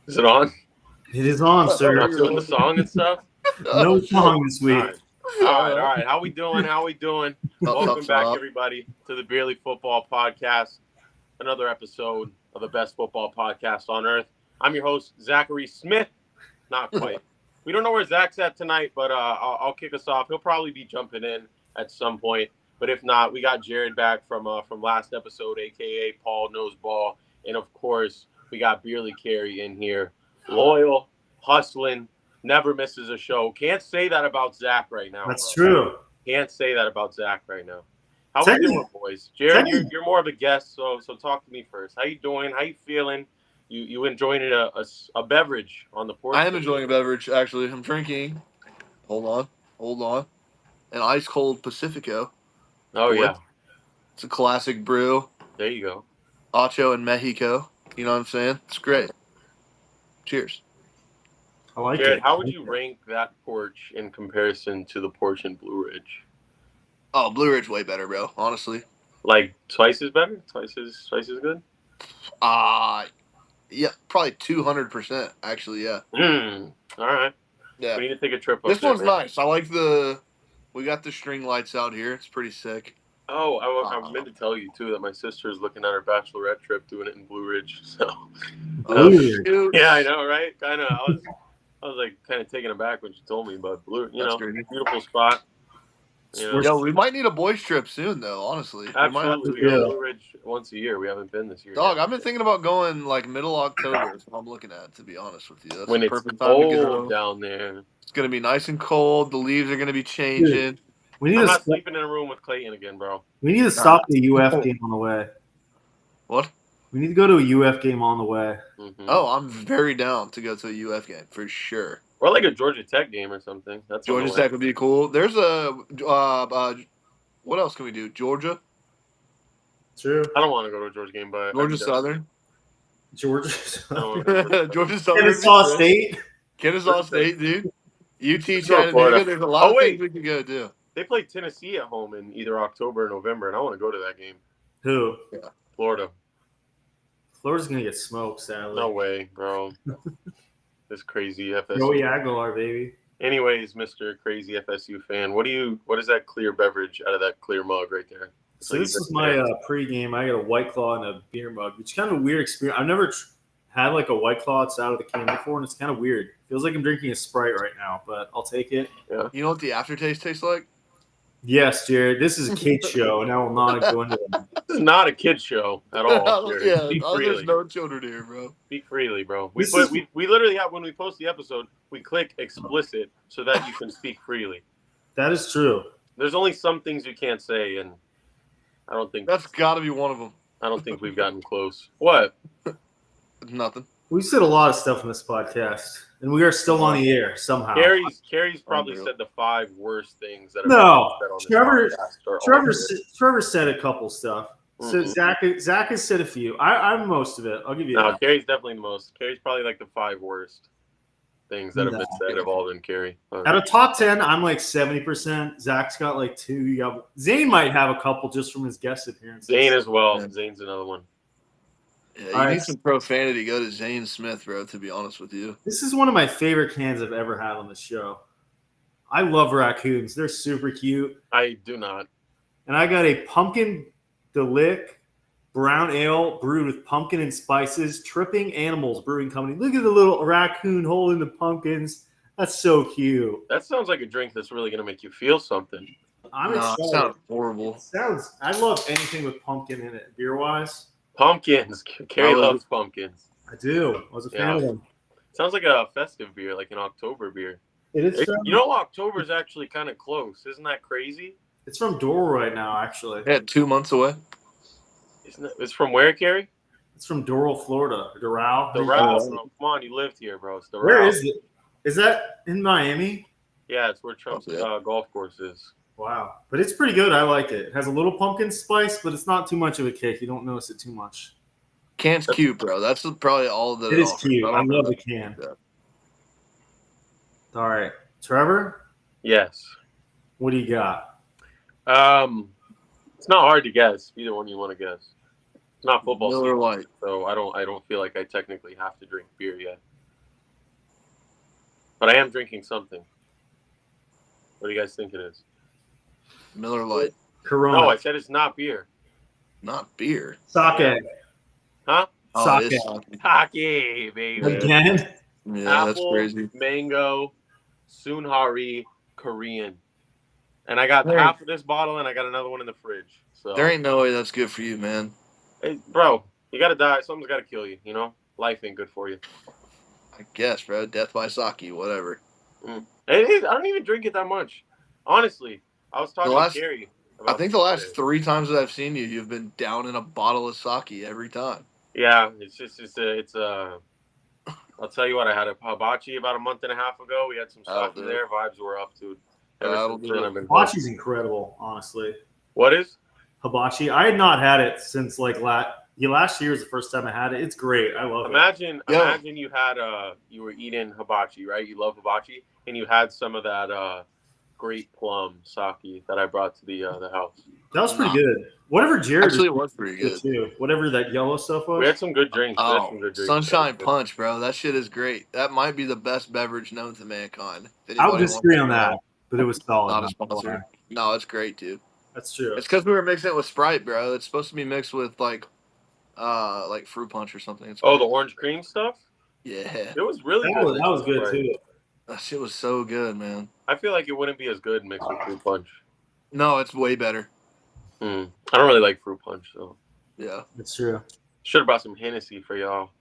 Is it on? It is on, We're sir. not doing the song and stuff? No song this All week. right. All right. How we doing? Welcome back, up. everybody, to the Barely Football Podcast. Another episode of the best football podcast on earth. I'm your host, Zachary Smith. Not quite. We don't know where Zach's at tonight, but I'll kick us off. He'll probably be jumping in at some point. But if not, we got Jared back from last episode, a.k.a. Paul Knows Ball. And, of course, we got Beerly Carey in here. Loyal, hustling, never misses a show. Can't say that about Zach right now. That's bro. true. Can't say that about Zach right now. How we doing, boys? Jared, you're more of a guest, so talk to me first. How you doing? How you feeling? You enjoying a beverage on the porch? I am enjoying a beverage, actually. I'm drinking. Hold on. An ice cold Pacifico. Oh, yeah. It's a classic brew. There you go. Ocho in Mexico. You know what I'm saying? It's great. Cheers. I like Jared, it. how would you rank that porch in comparison to the porch in Blue Ridge? Oh, Blue Ridge way better, bro. Honestly. Like twice as better? Twice as good? Yeah, probably 200%. Actually, yeah. All right. Yeah. We need to take a trip up This there, one's man. nice. I like we got the string lights out here. It's pretty sick. Oh, I meant to tell you too that my sister is looking at her bachelorette trip, doing it in Blue Ridge. So, Shoot. yeah, I know, right? Kind of. I was like kind of taken aback when she told me, but That's crazy. beautiful spot. You know? Yo, we might need a boys trip soon, though. Honestly, Absolutely, we go to Blue Ridge once a year. We haven't been this year. Dog, yet. I've been thinking about going like middle October. That's what I'm looking at. To be honest with you, that's when the it's perfect time to cold go. down there. It's gonna be nice and cold. The leaves are gonna be changing. We need I'm to not sleeping in a room with Clayton again, bro. We need to stop the UF game on the way. What? We need to go to a UF game on the way. Mm-hmm. Oh, I'm very down to go to a UF game for sure. Or like a Georgia Tech game or something. That's Georgia Tech would be cool. There's what else can we do? Georgia. True. I don't want to go to a Georgia game, but Georgia Southern. Georgia. Georgia Southern. Kennesaw State. Kennesaw State, dude. UT go to Chattanooga. Florida. There's a lot of wait. things we can go do. They play Tennessee at home in either October or November, and I want to go to that game. Who? Florida. Florida's gonna get smoked, sadly. No way, bro. This crazy FSU. Joey Aguilar, baby. Anyways, Mr. Crazy FSU fan, what is that clear beverage out of that clear mug right there? So this is my pregame. I got a White Claw and a beer mug. It's kind of a weird experience. I've never had like a White Claw out of the can before, and it's kind of weird. Feels like I'm drinking a Sprite right now, but I'll take it. Yeah. You know what the aftertaste tastes like? Yes, Jared. This is a kid's show, and I will not go into it. This is not a kid show at all. Jared. Yeah, Speak there's freely. no children here, bro. Speak freely, bro. We literally have, when we post the episode, we click explicit so that you can speak freely. That is true. There's only some things you can't say, and I don't think That's got to be one of them. I don't think we've gotten close. What? Nothing. We've said a lot of stuff in this podcast, and we are still on the air somehow. Carrie's probably Unreal. said the 5 worst things that have No, been said on this Trevor- podcast. Are all Trevor said a couple stuff. So Zach has said a few. I'm most of it. I'll give you No, that. Carrie's definitely the most. Carrie's probably like the 5 worst things that have been said have all been Carrie. Out of top 10, I'm like 70%. Zach's got like 2. Zane might have a couple just from his guest appearances. Zane as well. Yeah. Zane's another one. Yeah, you All right. need some profanity. Go to Zane Smith, bro, to be honest with you. This is one of my favorite cans I've ever had on the show. I love raccoons. They're super cute. I do not. And I got a pumpkin delic brown ale brewed with pumpkin and spices. Tripping Animals Brewing Company. Look at the little raccoon holding the pumpkins. That's so cute. That sounds like a drink that's really going to make you feel something. I'm No, excited. it sounds horrible. I love anything with pumpkin in it, beer-wise. Pumpkins. Carrie Oh, loves pumpkins. I do. I was a fan Yeah. of them. Sounds like a festive beer, like an October beer. It is. You know, October is actually kind of close. Isn't that crazy? It's from Doral right now, actually. Yeah, 2 months away. It's from where, Carrie? It's from Doral, Florida. Doral. Doral. Come on, you lived here, bro. It's Doral. Where is it? Is that in Miami? Yeah, it's where Trump's golf course is. Wow. But it's pretty good. I like it. It has a little pumpkin spice, but it's not too much of a kick. You don't notice it too much. Can's cute, bro. That's probably all that It is offers. cute. I don't know love the that. can. Yeah. All right. Trevor, Yes. what do you got? It's not hard to guess. Either one you want to guess. It's not football Miller season, Lite. so I don't feel like I technically have to drink beer yet. but I am drinking something. What do you guys think it is? Miller Lite. Corona. No, I said it's not beer. Not beer. Sake. Yeah. Huh? Oh, Sake. it is sake. Sake, baby. Again? Yeah, that's Apple, crazy. mango, Sunhari, Korean. And I got There- half of this bottle, and I got another one in the fridge. So, There ain't no way that's good for you, man. hey, bro, you got to die. Something's got to kill you, you know? Life ain't good for you. I guess, bro. Death by sake, whatever. It is. I don't even drink it that much. Honestly, I was talking last- to Carrie I about think the last this. 3 times that I've seen you, you've been down in a bottle of sake every time. Yeah, it's I'll tell you what, I had a hibachi about a month and a half ago. We had some That'll sake do there. Vibes were up, dude. Ever That'll since do then, it. I've been Hibachi's incredible, honestly. What is? Hibachi. I had not had it since like last year was the first time I had it. It's great. I love it. Imagine you had you were eating hibachi, right? You love hibachi, and you had some of that great plum sake that I brought to the house. That was pretty good. Whatever Jared Actually, it was pretty good. too. Whatever that yellow stuff was. We had some good drinks. We had some Oh, good drinks. Sunshine Punch, bro. That shit is great. That might be the best beverage known to mankind. If I would anybody disagree wants on to that, know. but it was solid. Not a not gonna sponsor. lie. No, it's great, dude. That's true. It's because we were mixing it with Sprite, bro. It's supposed to be mixed with like fruit punch or something. It's Oh, great. the orange cream stuff. Yeah, It was really That good. was good Right. too. that shit was so good, man. I feel like it wouldn't be as good mixed with fruit punch. No, it's way better. I don't really like fruit punch, so Yeah, That's true. should have brought some Hennessy for y'all.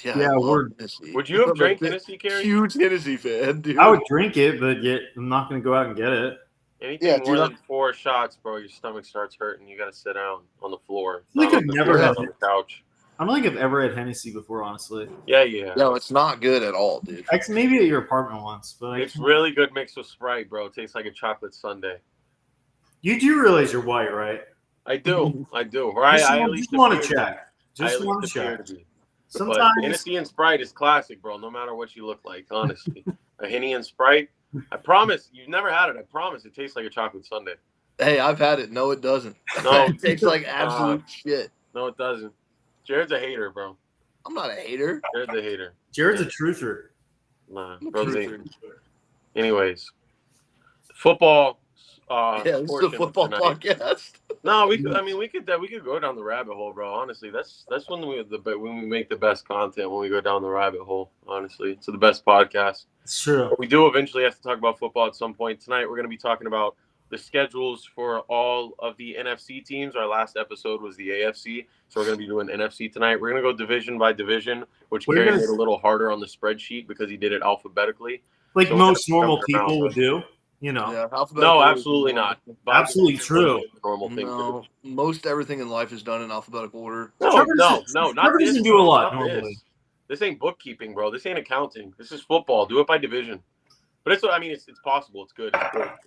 yeah. Yeah, I love we're- Hennessy. Would you have I'm a drank big- Hennessy, Carrie? Huge Hennessy fan, dude. I would drink it, but yet I'm not going to go out and get it. Anything Yeah, more dude, than 4 shots, bro, your stomach starts hurting. You got to sit down on the floor. I think not I've on the- never not had on the couch. I don't think I've ever had Hennessy before, honestly. Yeah. No, it's not good at all, dude. Maybe at your apartment once, but It's really good mixed with Sprite, bro. It tastes like a chocolate sundae. you do realize you're white, right? I do. Or I at least just want appear to check. I Just at want least to appear check. to be. But Sometimes Hennessy and Sprite is classic, bro. No matter what you look like, honestly. A Henny and Sprite. I promise you've never had it. I promise it tastes like a chocolate sundae. Hey, I've had it. No, it doesn't. No. It tastes like absolute shit. No, it doesn't. Jared's a hater, bro. I'm not a hater. Jared's a hater. Jared's a truther. Nah, I'm a bro. truther. Anyways, football. Yeah, this is a portion football tonight. podcast. No, we could. I mean, we could go down the rabbit hole, bro. Honestly, that's when when we make the best content, when we go down the rabbit hole. Honestly, it's the best podcast. It's true. But we do eventually have to talk about football at some point. Tonight, we're going to be talking about the schedules for all of the NFC teams. Our last episode was the AFC, so we're going to be doing NFC tonight. We're going to go division by division, which We're Gary gonna- made a little harder on the spreadsheet because he did it alphabetically. Like So most we're gonna normal jump around. people would do, you know. Yeah, alphabetical No, order. absolutely not. Absolutely true. Normal thing to do. No, most everything in life is done in alphabetical order. No, Trevor not Trevor this. doesn't do a bro. lot Not normally. This ain't bookkeeping, bro. This ain't accounting. This is football. Do it by division. But it's possible. It's good.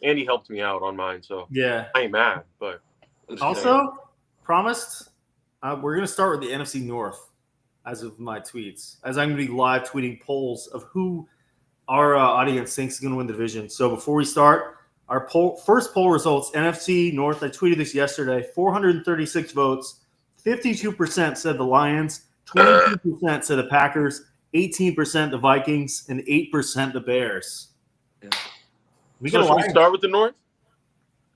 Andy helped me out on mine, so Yeah. I ain't mad. But Also, promised, we're going to start with the NFC North as of my tweets, as I'm going to be live tweeting polls of who our audience thinks is going to win the division. So before we start, our first poll results, NFC North, I tweeted this yesterday, 436 votes, 52% said the Lions, 22% said the Packers, 18% the Vikings, and 8% the Bears. Yeah. We so got a should we Lions. start with the North?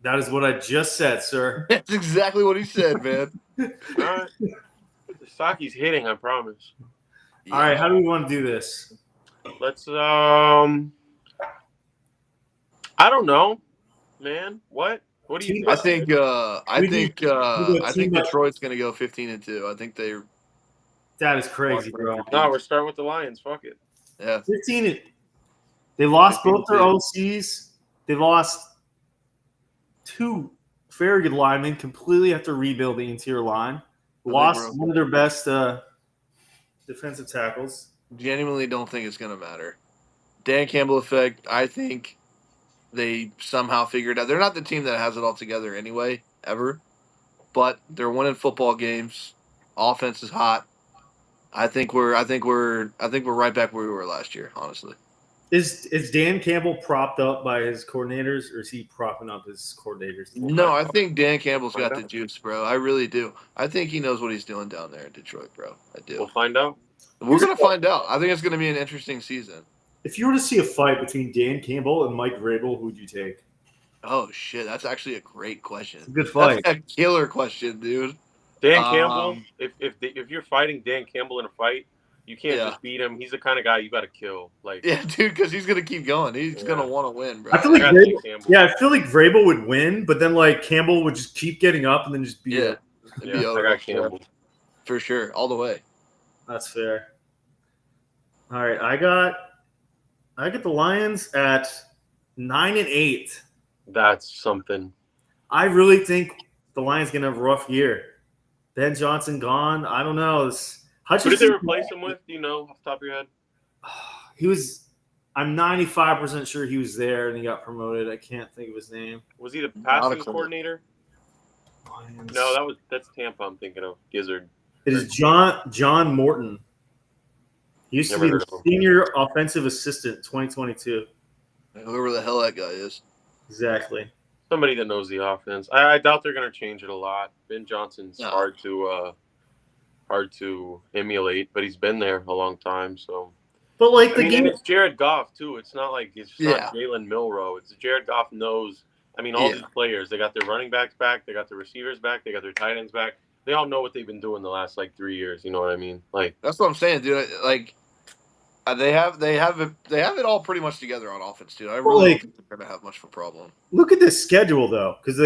That is what I just said, sir. That's exactly what he said, man. All right. The Saki's hitting, I promise. All right, how do we want to do this? Let's I don't know, man. What do you think? I think We do I think team up. Detroit's gonna go 15-2. I think they That is crazy, bro. No, we're starting with the Lions. Fuck it. yeah. 15. They lost both their 15-2. OCs. They lost 2 very good linemen. Completely have to rebuild the interior line. Lost one of their best defensive tackles. Genuinely don't think it's gonna matter. Dan Campbell effect, I think they somehow figured out. They're not the team that has it all together anyway, ever. But they're winning football games. Offense is hot. I think we're right back where we were last year, honestly. Is Dan Campbell propped up by his coordinators, or is he propping up his coordinators? No, I think Dan Campbell's got the juice, bro. I really do. I think he knows what he's doing down there in Detroit, bro. I do. We'll find out. We're gonna find out. I think it's gonna be an interesting season. If you were to see a fight between Dan Campbell and Mike Vrabel, who would you take? Oh shit, that's actually a great question. It's a good That's fight. a killer question, dude. Dan Campbell. If you're fighting Dan Campbell in a fight, you can't Yeah. just beat him. He's the kind of guy you got to kill. Like, Yeah, dude, because he's gonna keep going. He's gonna want to win, bro. I feel like I got Dan Vrabel, Campbell. yeah, I feel like Vrabel would win, but then like Campbell would just keep getting up and then just beat him. It'd be I over. got Campbell. For sure, all the way. That's fair. All right, I got the Lions at 9-8. That's something. I really think the Lions gonna have a rough year. Ben Johnson gone. I don't know. Who did they replace him with? Do you know off the top of your head? He was. I'm 95% sure he was there and he got promoted. I can't think of his name. Was he the passing coordinator? No, that's Tampa. I'm thinking of Gizzard. It is John Morton. He used to be the senior offensive assistant, 2022. Whoever the hell that guy is. Exactly. Somebody that knows the offense. I doubt they're going to change it a lot. Ben Johnson's hard to emulate, but he's been there a long time. So, but like and it's Jared Goff too. It's not like it's not Jalen Milroe. It's Jared Goff knows. I mean, all these players. They got their running backs back. They got their receivers back. They got their tight ends back. They all know what they've been doing the last 3 years. You know what I mean? Like that's what I'm saying, dude. Like they have it all pretty much together on offense, dude. I really don't think they're gonna have much of a problem. Look at this schedule though, because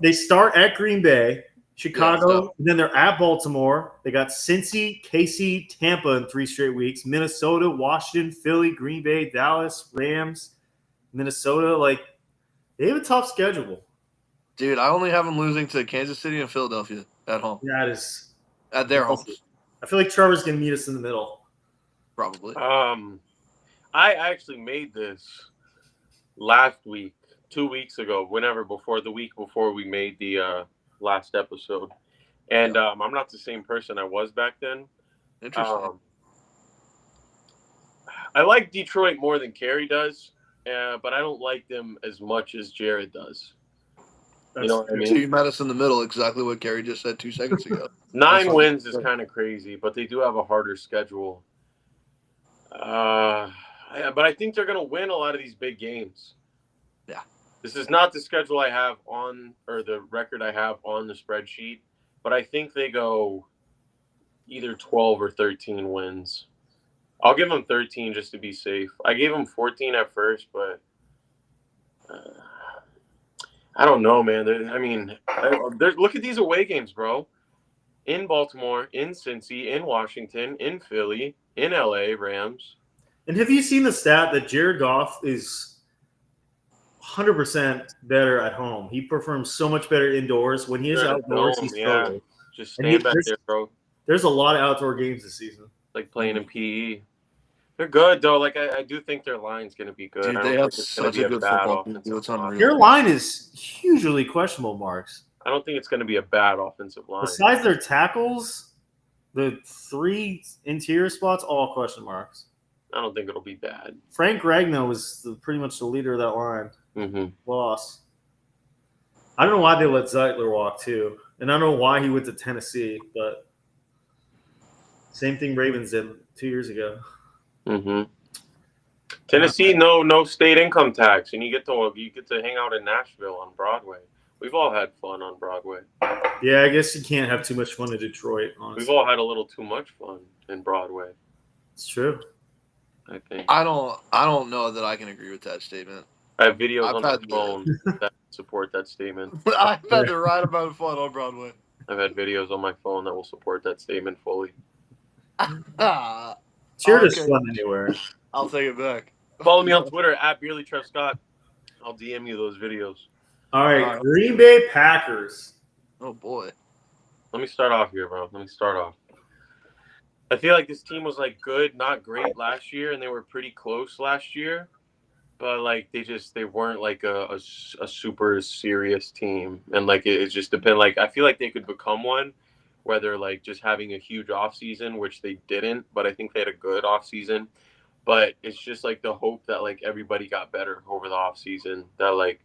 they start at Green Bay, Chicago, and then they're at Baltimore. They got Cincy, KC, Tampa in 3 straight weeks. Minnesota, Washington, Philly, Green Bay, Dallas, Rams, Minnesota. Like they have a tough schedule. Dude, I only have them losing to Kansas City and Philadelphia at home. That is at their homes. I feel like Trevor's gonna meet us in the middle. Probably. I actually made this last week, 2 weeks ago, the week before we made the last episode. And I'm not the same person I was back then. Interesting. I like Detroit more than Kerry does, but I don't like them as much as Jared does. You know what I mean? So you met us in the middle, exactly what Kerry just said 2 seconds ago. 9 wins is kind of crazy, but they do have a harder schedule. But I think they're going to win a lot of these big games. Yeah. This is not the schedule I have or the record I have on the spreadsheet, but I think they go either 12 or 13 wins. I'll give them 13 just to be safe. I gave them 14 at first, but I don't know, man. Look at these away games, bro. In Baltimore, in Cincy, in Washington, in Philly, in LA, Rams. And have you seen the stat that Jared Goff is 100% better at home? He performs so much better indoors. When he is outdoors, he's struggling. Just stand back there, bro. There's a lot of outdoor games this season. Like playing in PE. They're good, though. Like, I do think their line's going to be good. Dude, they have such a good football team. It's unreal. Their line is hugely questionable, Marks. I don't think it's going to be a bad offensive line. Besides their tackles, the 3 interior spots, all question marks. I don't think it'll be bad. Frank Ragnow was pretty much the leader of that line. Mm-hmm. Loss. I don't know why they let Zeitler walk, too. And I don't know why he went to Tennessee, but same thing Ravens did 2 years ago. Mm-hmm. Tennessee, no state income tax, and you get to hang out in Nashville on Broadway. We've all had fun on Broadway. Yeah, I guess you can't have too much fun in Detroit, honestly. We've all had a little too much fun in Broadway. It's true. I think. I don't know that I can agree with that statement. I have videos on my phone that support that statement. I've had the right amount of fun on Broadway. I've had videos on my phone that will support that statement fully. Cheer is fun anywhere. I'll take it back. Follow me on Twitter at BeerlyTrevScott. I'll DM you those videos. All right, Green Bay Packers. Oh, boy. Let me start off here, bro. I feel like this team was good, not great last year, and they were pretty close last year. But they weren't a super serious team, and it just depends. I feel like they could become one, whether just having a huge offseason, which they didn't. But I think they had a good offseason. But it's just the hope that everybody got better over the offseason. That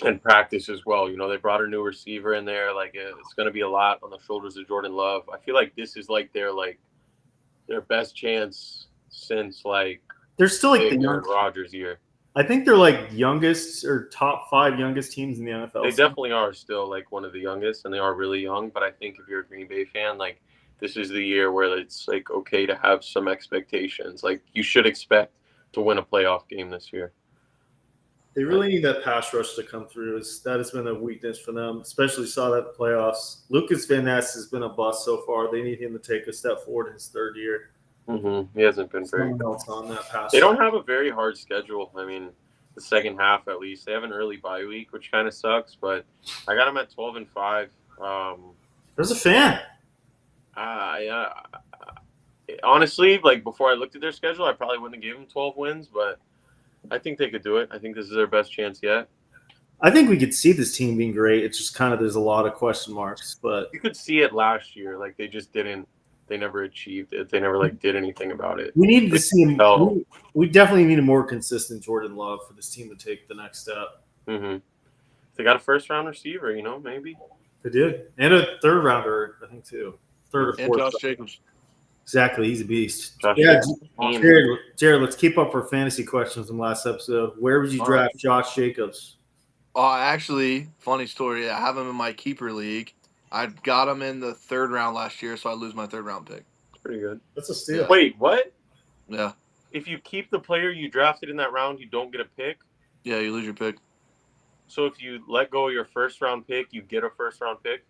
and practice as well. You know, they brought a new receiver in there. It's going to be a lot on the shoulders of Jordan Love. I feel like this is their best chance since They're still like the Aaron young. Rodgers year. I think they're like youngest or top 5 youngest teams in the NFL. They definitely are still like one of the youngest, and they are really young. But I think if you're a Green Bay fan, like this is the year where it's like okay to have some expectations. Like you should expect to win a playoff game this year. They really need that pass rush to come through. That has been a weakness for them, especially saw that in the playoffs. Lucas Van Ness has been a bust so far. They need him to take a step forward in his 3rd year. Mm-hmm. He hasn't been very Someone good. else on that pass. They don't have a very hard schedule. I mean, the second half at least. They have an early bye week, which kind of sucks. But I got them at 12-5. There's a fan. Yeah. Honestly, like before I looked at their schedule, I probably wouldn't have given them 12 wins, but I think they could do it. I think this is their best chance yet. I think we could see this team being great. It's just kind of there's a lot of question marks, but You could see it last year. Like they just didn't. They never achieved it. They never like did anything about it. we needed to see him. No. We definitely need a more consistent Jordan Love for this team to take the next step. Mm-hmm. They got a first-round receiver, maybe. They did, and a 3rd rounder, I think too. 3rd or 4th. And Josh Jacobs. Exactly, he's a beast. Josh Yeah, Jacobs. Jared, let's keep up our fantasy questions from last episode. Where would you All draft Josh Jacobs? Actually, funny story. I have him in my keeper league. I got him in the 3rd round last year, so I lose my 3rd round pick. Pretty good. That's a steal. Wait, what? Yeah. If you keep the player you drafted in that round, you don't get a pick? Yeah, you lose your pick. So if you let go of your first-round pick, you get a first-round pick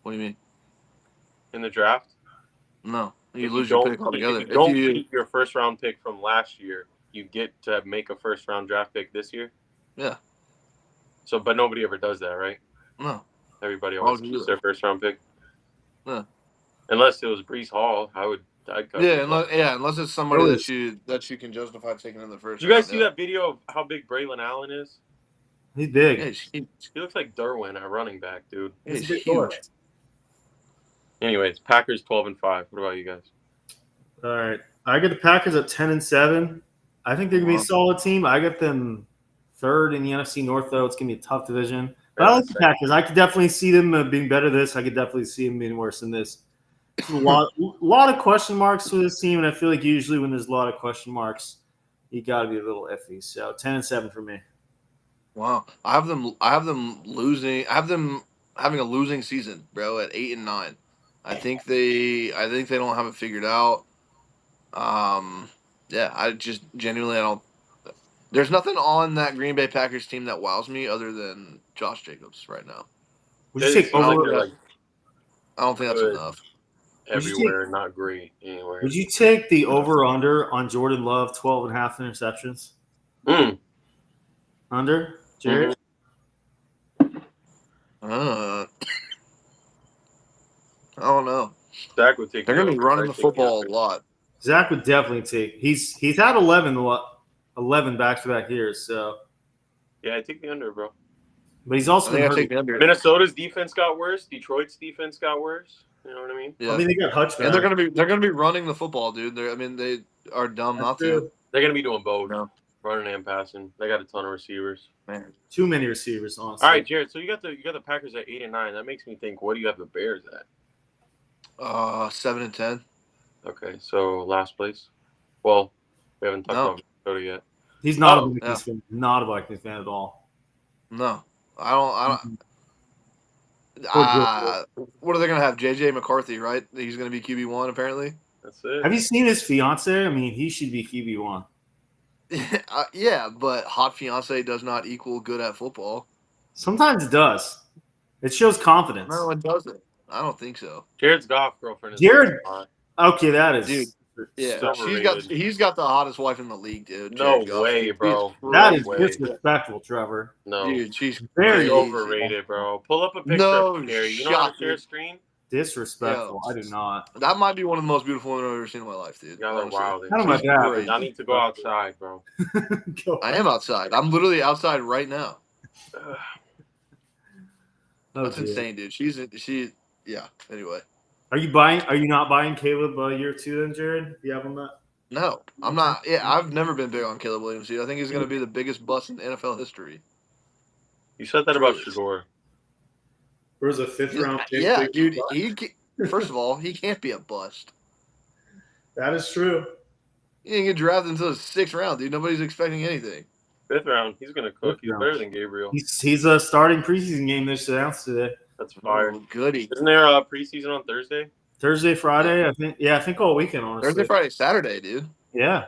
What do you mean? in the draft? No. You If lose your don't- pick altogether. If you don't keep your first-round pick from last year, you get to make a first-round draft pick this year? Yeah. So, but nobody ever does that, right? No. Everybody Why always would you do keeps that? their first-round pick. Yeah. Unless it was Brees Hall, I'd cut Yeah, Brees Hall. unless it's somebody that you can justify taking in the first. Did you guys round, see that video of how big Braylon Allen is? He's big. Yeah, he's huge. He looks like Derwin at running back, dude. He's He's a big huge. boy. Anyways, Packers 12-5. What about you guys? All right, I got the Packers at 10-7. I think they're gonna be a solid team. I got them 3rd in the NFC North, though. It's gonna be a tough division. But I like the Packers. I could definitely see them being better than this. I could definitely see them being worse than this. There's a lot of question marks for this team, and I feel like usually when there's a lot of question marks, you got to be a little iffy. So 10-7 for me. Wow, I have them losing. I have them having a losing season, bro. At 8-9, I think they don't have it figured out. Yeah, I just genuinely I don't. There's nothing on that Green Bay Packers team that wows me other than Josh Jacobs right now. Would you take It's not like over? they're, like, I don't think that's Good. enough. Would you everywhere, not great anywhere. Would you take the over/under on Jordan Love 12.5 interceptions? Under, Jared? I don't know. Zach would take. They're going to be over. running I'd the take football under. a lot. Zach would definitely take. He's had 11 back-to-back years. So, Yeah, I take the under, bro. but he's I also think been I take hurt. the under. Minnesota's defense got worse. Detroit's defense got worse. You know what I mean? Yeah. I mean, they got Hutch back. And they're gonna be running the football, dude. They are dumb That's not true. to. They're gonna be doing both, No. running and passing. They got a ton of receivers. Man. Too many receivers, honestly. All right, Jared. So you got the Packers at 8-9. That makes me think. What do you have the Bears at? 7-10. Okay, so last place. Well, we haven't talked No. about Minnesota yet. He's not Oh, a Vikings fan. Not a Vikings fan at all. No, I don't. What are they gonna have? JJ McCarthy, right? He's gonna be QB1 apparently. That's it. Have you seen his fiance? I mean, he should be QB1. Yeah, but hot fiance does not equal good at football. Sometimes it does. It shows confidence. No, it doesn't. I don't think so. Jared's golf girlfriend is Jared- hot. Okay, that is. Dude, Yeah, It's overrated. he's got the hottest wife in the league, dude. No Jared Goff. way, bro. That is way. disrespectful, Trevor. No, Dude, she's Very it's crazy. overrated, bro. Pull up a picture No of Gary. You know how shot, to share a dude. screen? Disrespectful. Yo. I do not. That might be one of the most beautiful women I've ever seen in my life, dude. Y'all are honestly. wild. How am I that? great. I need to go outside, bro. Go. I am outside. I'm literally outside right now. Ugh. Oh, That's dear. insane, dude. Yeah. Anyway, Are you not buying Caleb year 2 then, Jared? Do you have him that? no, I'm not. Yeah, I've never been big on Caleb Williams, dude. I think he's going to be the biggest bust in NFL history. You said that about Truly. Shador. Where's a 5th-round pick? Yeah, big dude. bust? First of all, he can't be a bust. That is true. He didn't get drafted until the 6th round, dude. Nobody's expecting anything. 5th round. He's gonna cook. He's better than Gabriel. He's a starting preseason game this announced today. That's fire. Oh, goody. Isn't there a preseason on Thursday? Thursday, Friday, I think. Yeah, I think all weekend, honestly. Thursday, Friday, Saturday, dude. Yeah.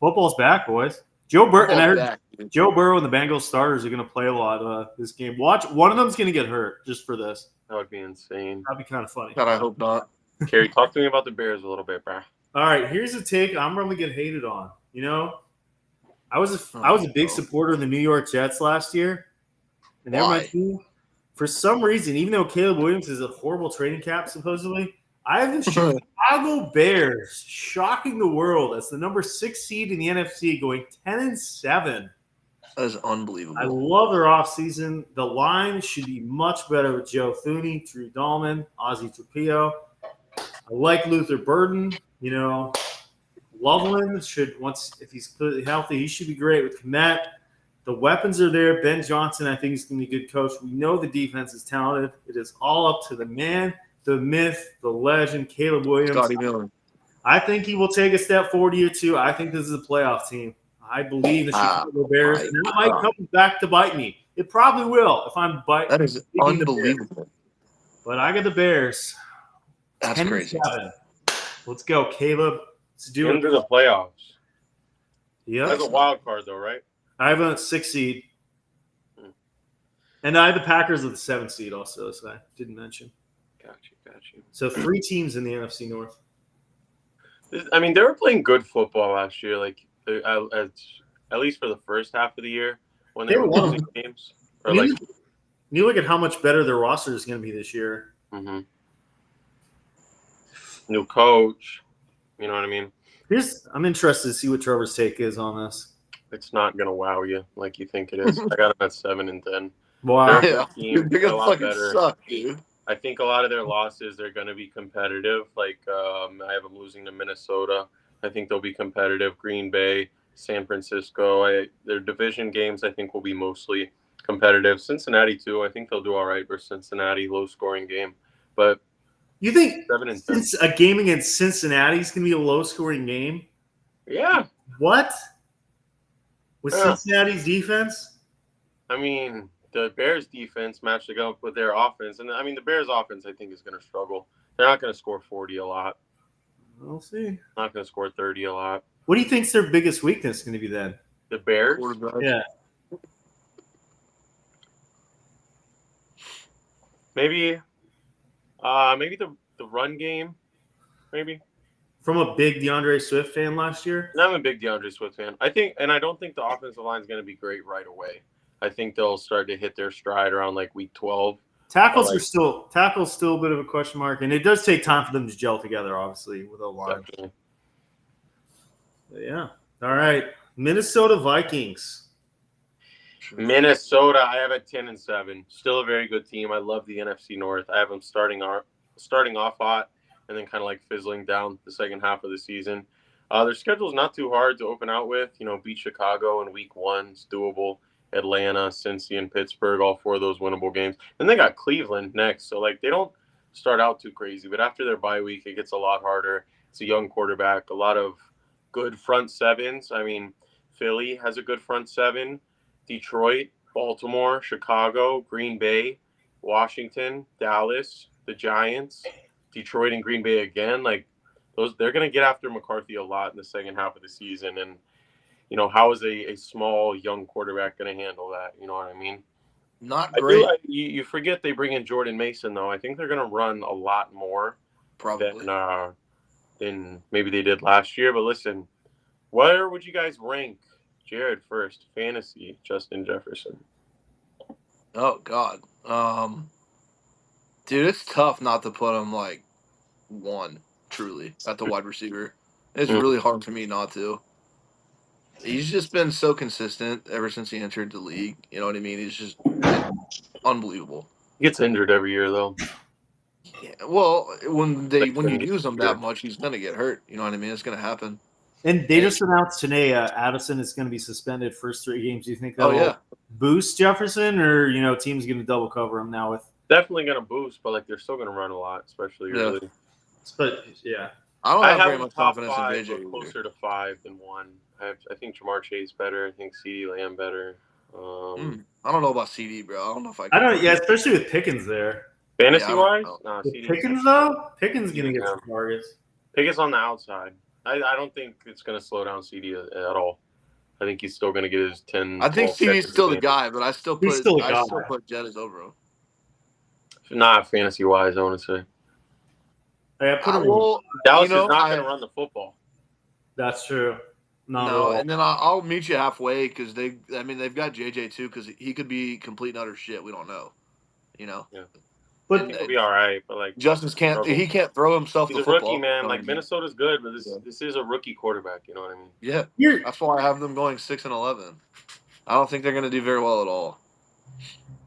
Football's back, boys. Joe Burrow and Back, Joe Burrow and the Bengals starters are going to play a lot this game. Watch, one of them's going to get hurt just for this. That would be insane. That'd be kind of funny. God, I hope not. Kerry, talk to me about the Bears a little bit, bro. All right, here's a take I'm going to get hated on. You know, I was a big supporter of the New York Jets last year, and they're my team. For some reason, even though Caleb Williams is a horrible trading cap, supposedly, I have the Chicago Bears shocking the world as the number 6 seed in the NFC, going 10-7. That is unbelievable. I love their offseason. The line should be much better with Joe Thuney, Drew Dahlman, Ozzie Trapillo. I like Luther Burden. You know, Loveland should, if he's completely healthy, he should be great with Kmet. The weapons are there. Ben Johnson, I think, is going to be a good coach. We know the defense is talented. It is all up to the man, the myth, the legend, Caleb Williams. Scotty Miller. I think he will take a step forward year 2. I think this is a playoff team. I believe the Chicago Bears. And that might come back to bite me. It probably will if I'm biting. That is unbelievable. But I got the Bears. That's crazy. Let's go, Caleb. Let's do it. Into the playoffs. Yeah. That's a wild card, though, right? I have a 6 seed. And I have the Packers with the 7 seed also, so I didn't mention. Got you. So 3 teams in the NFC North. I mean, they were playing good football last year, like at least for the first half of the year when they were losing games. Or you look at how much better their roster is going to be this year. Mm-hmm. New coach, you know what I mean? I'm interested to see what Trevor's take is on this. It's not gonna wow you like you think it is. I got them at 7 and 10. Wow, they're gonna fucking suck, dude. I think a lot of their losses they're gonna be competitive. Like I have them losing to Minnesota. I think they'll be competitive. Green Bay, San Francisco. Their division games I think will be mostly competitive. Cincinnati too. I think they'll do all right versus Cincinnati. Low scoring game, but you think 7 and 10. A game against Cincinnati is gonna be a low scoring game? Yeah. What? With Cincinnati's defense? I mean, the Bears' defense matched up with their offense. And, I mean, the Bears' offense, I think, is going to struggle. They're not going to score 40 a lot. We'll see. Not going to score 30 a lot. What do you think's their biggest weakness going to be then? The Bears? Yeah. Maybe the run game, maybe. From a big DeAndre Swift fan last year? I'm a big DeAndre Swift fan. I don't think the offensive line is going to be great right away. I think they'll start to hit their stride around like week 12. Tackles still a bit of a question mark, and it does take time for them to gel together, obviously, with a line. Yeah. All right. Minnesota Vikings. Minnesota, I have at 10 and 7. Still a very good team. I love the NFC North. I have them starting off hot and then kind of like fizzling down the second half of the season. Their schedule is not too hard to open out with. You know, beat Chicago in week 1. It's doable. Atlanta, Cincy, and Pittsburgh, all 4 of those winnable games. Then they got Cleveland next. So, like, they don't start out too crazy. But after their bye week, it gets a lot harder. It's a young quarterback. A lot of good front sevens. I mean, Philly has a good front 7. Detroit, Baltimore, Chicago, Green Bay, Washington, Dallas, the Giants, Detroit and Green Bay again. Like they're going to get after McCarthy a lot in the second half of the season. And, you know, how is a small young quarterback going to handle that? You know what I mean? Not great. You forget they bring in Jordan Mason, though. I think they're going to run a lot more than maybe they did last year. But listen, where would you guys rank Jared first? Fantasy, Justin Jefferson. Oh, God. Dude, it's tough not to put him, like, 1, truly, at the wide receiver. It's really hard for me not to. He's just been so consistent ever since he entered the league. You know what I mean? He's just unbelievable. He gets injured every year, though. Yeah, well, when you use him that much, he's going to get hurt. You know what I mean? It's going to happen. And they just announced today Addison is going to be suspended first 3 games. Do you think that will boost Jefferson, or, you know, team's going to double cover him now with? Definitely going to boost, but, like, they're still going to run a lot, especially early. But, yeah. I don't I have have very him much top confidence in 5, JJ but either. closer to 5 than 1. I think Jamar Chase better. I think CeeDee Lamb better. I don't know about CD, bro. I don't know if I I can. don't. Yeah, especially with Pickens there. Fantasy I don't wise, know. nah, With CeeDee. Pickens though, Pickens gonna get Yeah. some targets. Pickett's on the outside. I don't think it's going to slow down CD at all. I think he's still going to get his 10. I think 12 CD's catches still a the game. guy, but I still He's put still a guy. Jettis over him. Not fantasy wise, I want to say. Yeah, put him. Dallas is not going to run the football. That's true. Not at No, all. and then I'll meet you halfway because they've got JJ too because he could be complete and utter shit. We don't know, you know. Yeah. But He'll be all right, but like Justice he can't throw himself he's the a football. rookie, man. You know Like what I mean? Minnesota's good, but this is a rookie quarterback. You know what I mean? Yeah, Here, that's why I have them going 6-11. I don't think they're going to do very well at all.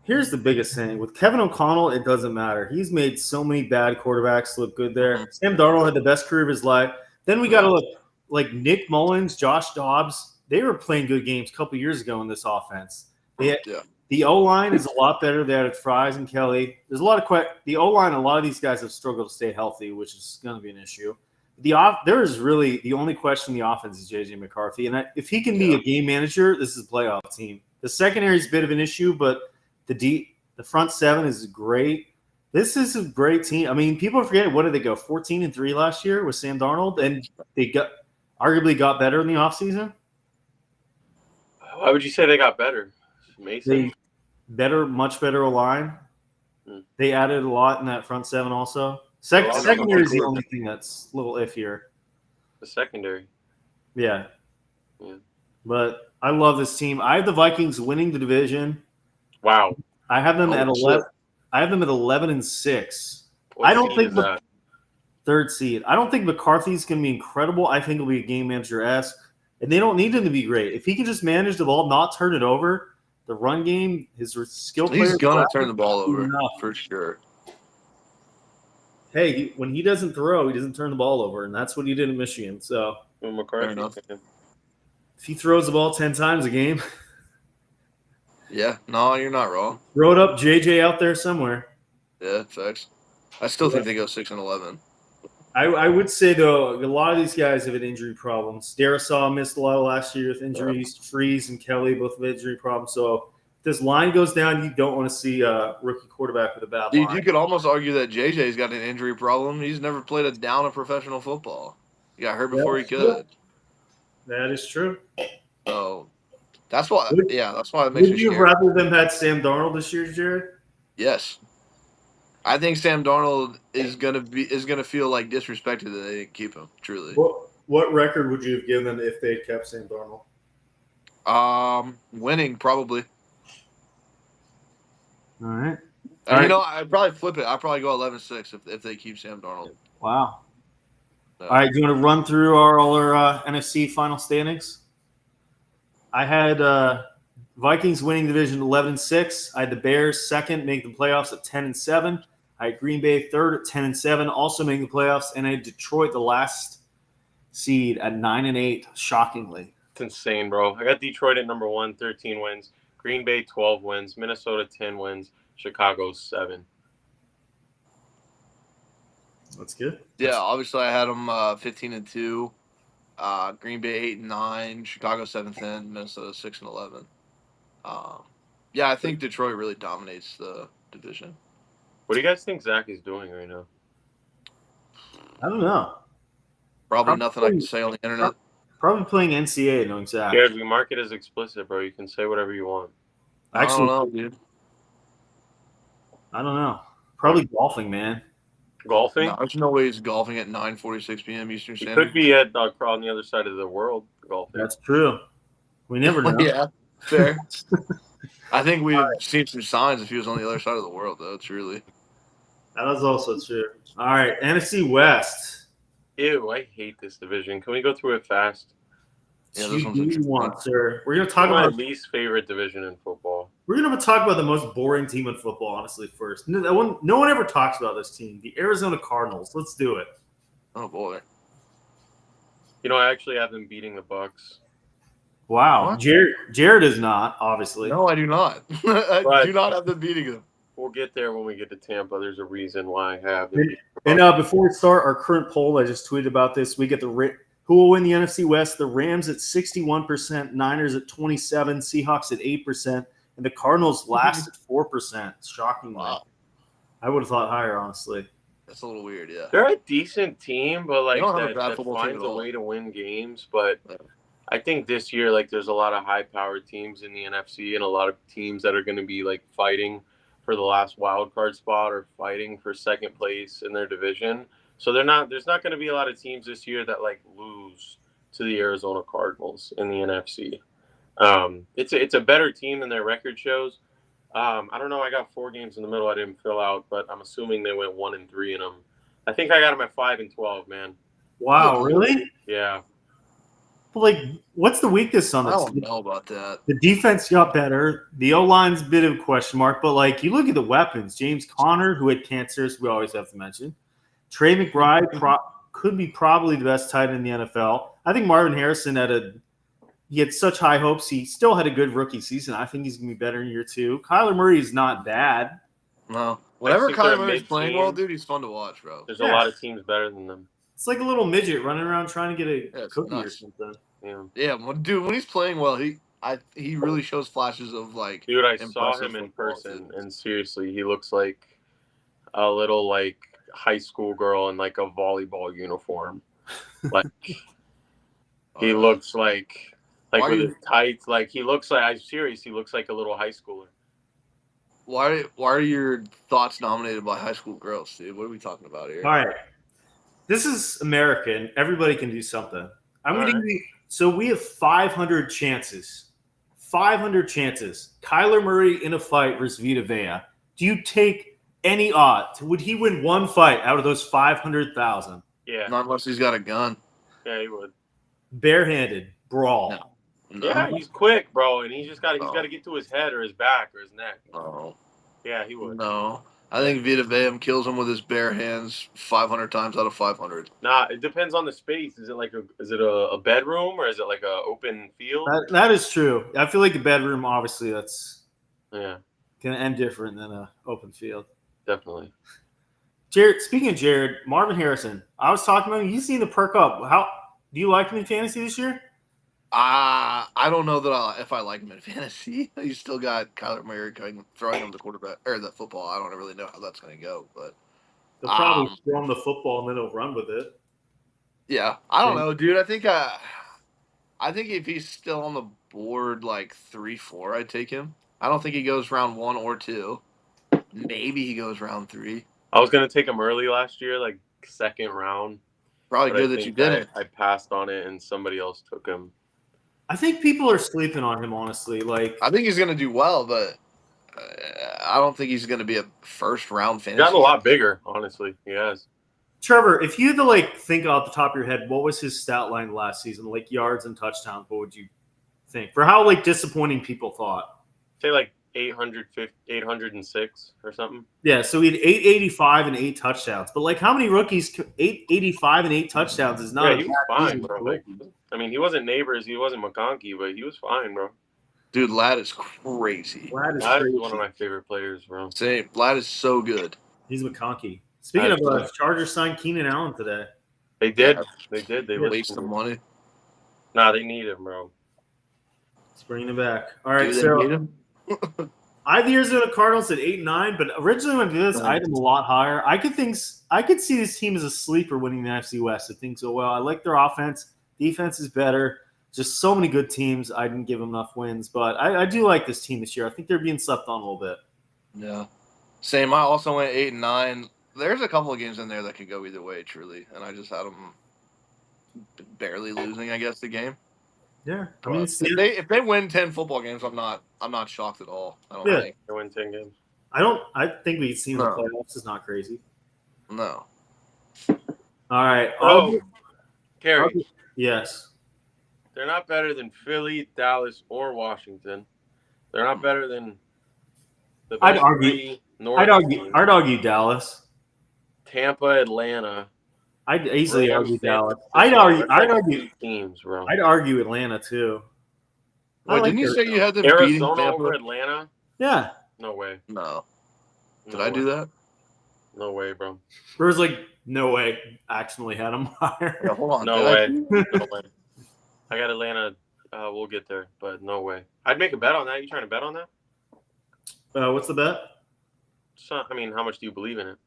here's the biggest thing with Kevin O'Connell. It doesn't matter. He's made so many bad quarterbacks look good there. Mhm. Sam Darnold had the best career of his life. Then we got to look like Nick Mullins, Josh Dobbs. They were playing good games a couple years ago in this offense. The O-line is a lot better. They had Fries and Kelly. There's a lot of the O-line. A lot of these guys have struggled to stay healthy, which is going to be an issue. There is really the only question in the offense is JJ McCarthy, and if he can be a game manager, this is a playoff team. The secondary is a bit of an issue, but the front seven is great. This is a great team. I mean, people are forgetting, what did they go 14-3 last year with Sam Darnold, and they arguably got better in the offseason? Why would you say they got better? Mason? Much better O-line. They added a lot in that front seven also. Secondary is the only thing that's a little iffier. The secondary. Yeah. But I love this team. I have the Vikings winning the division. Wow. I have them at 11. I have them at 11-6. I don't think the third seed. I don't think McCarthy's going to be incredible. I think he'll be a game manager-esque. And they don't need him to be great. If he can just manage the ball, not turn it over, the run game, his skill player. He's going to turn the ball over for sure. Hey, when he doesn't throw, he doesn't turn the ball over, and that's what he did in Michigan. So, McCarthy, if he throws the ball 10 times a game, yeah, no, you're not wrong. Throw it up, JJ out there somewhere. Yeah, facts. I still think they go 6-11. I would say though, a lot of these guys have had injury problems. Darisaw missed a lot last year with injuries. Freeze and Kelly both have injury problems. So if this line goes down, you don't want to see a rookie quarterback with a bad line. You could almost argue that JJ's got an injury problem. He's never played a down of professional football. He got hurt before he could. That is true. So that's why. That's why it makes me Would you scared. rather them had Sam Darnold this year, Jared? Yes. I think Sam Darnold is gonna feel like disrespected that they didn't keep him. Truly. What record would you have given them if they had kept Sam Darnold? Winning probably. All right. I'd probably flip it. I'd probably go 11-6 if they keep Sam Darnold. Wow. All right. Do you want to run through all our NFC final standings? I had Vikings winning division 11-6. I had the Bears second, making the playoffs at 10-7. I had Green Bay third at 10-7, also making the playoffs, and I had Detroit the last seed at 9-8. Shockingly, it's insane, bro. I got Detroit at number 1, 13 wins. Green Bay 12 wins. Minnesota 10 wins. Chicago 7. That's good. Yeah, obviously I had them 15-2. Green Bay 8-9. Chicago 7-10. Minnesota 6-11. Yeah, I think Detroit really dominates the division. What do you guys think Zach is doing right now? I don't know. Probably nothing I can say on the internet. Probably playing NCAA, knowing Zach. Jared, we mark it as explicit, bro. You can say whatever you want. Actually, I don't know, dude. I don't know. Probably golfing, man. Golfing? No, there's no way he's golfing at 9:46 p.m. Eastern He Standard. could be at on the other side of the world golfing. That's true. We never know. Yeah, fair. I think we've seen some signs if he was on the other side of the world, though, truly. That is also true. All right, NFC West. Ew, I hate this division. Can we go through it fast? Yeah, this one's you want, sir. We're gonna talk my about least favorite division in football. We're gonna talk about the most boring team in football, honestly. First, no one ever talks about this team, the Arizona Cardinals. Let's do it. Oh boy. You know, I actually have them beating the Bucks. Wow, What? Jared is not obviously. No, I do not. I do not have them beating them. We'll get there when we get to Tampa. There's a reason why I have. And before we start our current poll, I just tweeted about this. We get who will win the NFC West? The Rams at 61%, Niners at 27%, Seahawks at 8%, and the Cardinals last at 4%. Shockingly. Wow. I would have thought higher, honestly. That's a little weird, yeah. They're a decent team, but like that finds a way to win games. But I think this year, like, there's a lot of high-powered teams in the NFC and a lot of teams that are going to be like fighting for the last wild card spot or fighting for second place in their division. So there's not going to be a lot of teams this year that like lose to the Arizona Cardinals in the NFC. It's a better team than their record shows. I don't know. I got 4 games in the middle I didn't fill out, but I'm assuming they went 1-3 in them. I think I got them at 5-12, man. Wow, really? Yeah. But like, what's the weakness on I this? don't know about that. The defense got better. The O-line's a bit of a question mark, but like, you look at the weapons. James Conner, who had cancer, we always have to mention. Trey McBride could be probably the best tight end in the NFL. I think Marvin Harrison he had such high hopes. He still had a good rookie season. I think he's going to be better in year 2. Kyler Murray is not bad. No. Whenever Kyler Murray's playing well, dude, he's fun to watch, bro. There's a lot of teams better than them. It's like a little midget running around trying to get a cookie or something. Yeah, dude, when he's playing well, he really shows flashes of like. Dude, I saw him in person, and seriously, he looks like a little like high school girl in like a volleyball uniform. Like he looks like with his tights. Like he looks like, I'm serious. He looks like a little high schooler. Why are your thoughts nominated by high school girls, dude? What are we talking about here? All right. This is American. Everybody can do something. I'm going to give you. So we have 500 chances. 500 chances. Kyler Murray in a fight versus Vita Vea. Do you take any odds? Would he win one fight out of those 500,000? Yeah. Not unless he's got a gun. Yeah, he would. Barehanded brawl. No. Yeah, he's quick, bro, and he's got to get to his head or his back or his neck. No. Yeah, he would. No. I think Vita Vea kills him with his bare hands 500 times out of 500. Nah, it depends on the space. Is it a bedroom or is it like a open field? That is true. I feel like a bedroom, obviously, that's going to end different than an open field. Definitely. Jared, speaking of Jared, Marvin Harrison, I was talking about him. You seem to perk up. How do you like him in fantasy this year? I don't know that if I like him in fantasy. He's still got Kyler Murray throwing him the quarterback or the football. I don't really know how that's going to go, but they'll probably throw him the football and then he'll run with it. Yeah, I don't know, dude. I think if he's still on the board like 3-4, I'd take him. I don't think he goes round 1 or 2. Maybe he goes round 3. I was gonna take him early last year, like second round. Probably good that you didn't. I passed on it and somebody else took him. I think people are sleeping on him, honestly. Like, I think he's going to do well, but I don't think he's going to be a first-round fantasy. He's gotten a lot bigger, honestly. He has. Trevor, if you had to think off the top of your head, what was his stat line last season? Like yards and touchdowns, what would you think? For how disappointing people thought? Say 806 or something. Yeah, so he had 885 and 8 touchdowns. But how many rookies? 885 and 8 touchdowns is not. Yeah, he was fine, bro. He wasn't Neighbors, he wasn't McConkey, but he was fine, bro. Dude, Ladd is crazy. Ladd is one of my favorite players, bro. Same. Ladd is so good. He's McConkey. Speaking of Chargers signed Keenan Allen today. They did. Yeah. They did. They waste some money. Nah, they need him, bro. Let's bring him back. All right, so I have the Arizona Cardinals at 8-9, but originally when I did this, I had them a lot higher. I could see this team as a sleeper winning the NFC West if things go well. I like their offense. Defense is better. Just so many good teams. I didn't give them enough wins, but I do like this team this year. I think they're being slept on a little bit. Yeah. Same. I also went 8-9. There's a couple of games in there that could go either way, truly, and I just had them barely losing, I guess, the game. Yeah, I mean, if they win 10 football games, I'm not shocked at all. I don't think they win 10 games. I think we see in the playoffs is not crazy. No. All right. Kerry. Yes. They're not better than Philly, Dallas, or Washington. They're not better than the I'd argue Dallas. Tampa, Atlanta. I'd easily argue Dallas. I'd argue teams, bro. I'd argue Atlanta too. Wait, didn't you say you had them Arizona beating Tampa over Atlanta? Yeah. No way. No. Did I do that? No way, bro. Brewers like, no way. Accidentally had them higher. Yeah, hold on. No did way. I? No way. I got Atlanta. We'll get there, but no way. I'd make a bet on that. You trying to bet on that? What's the bet? So, I mean, how much do you believe in it?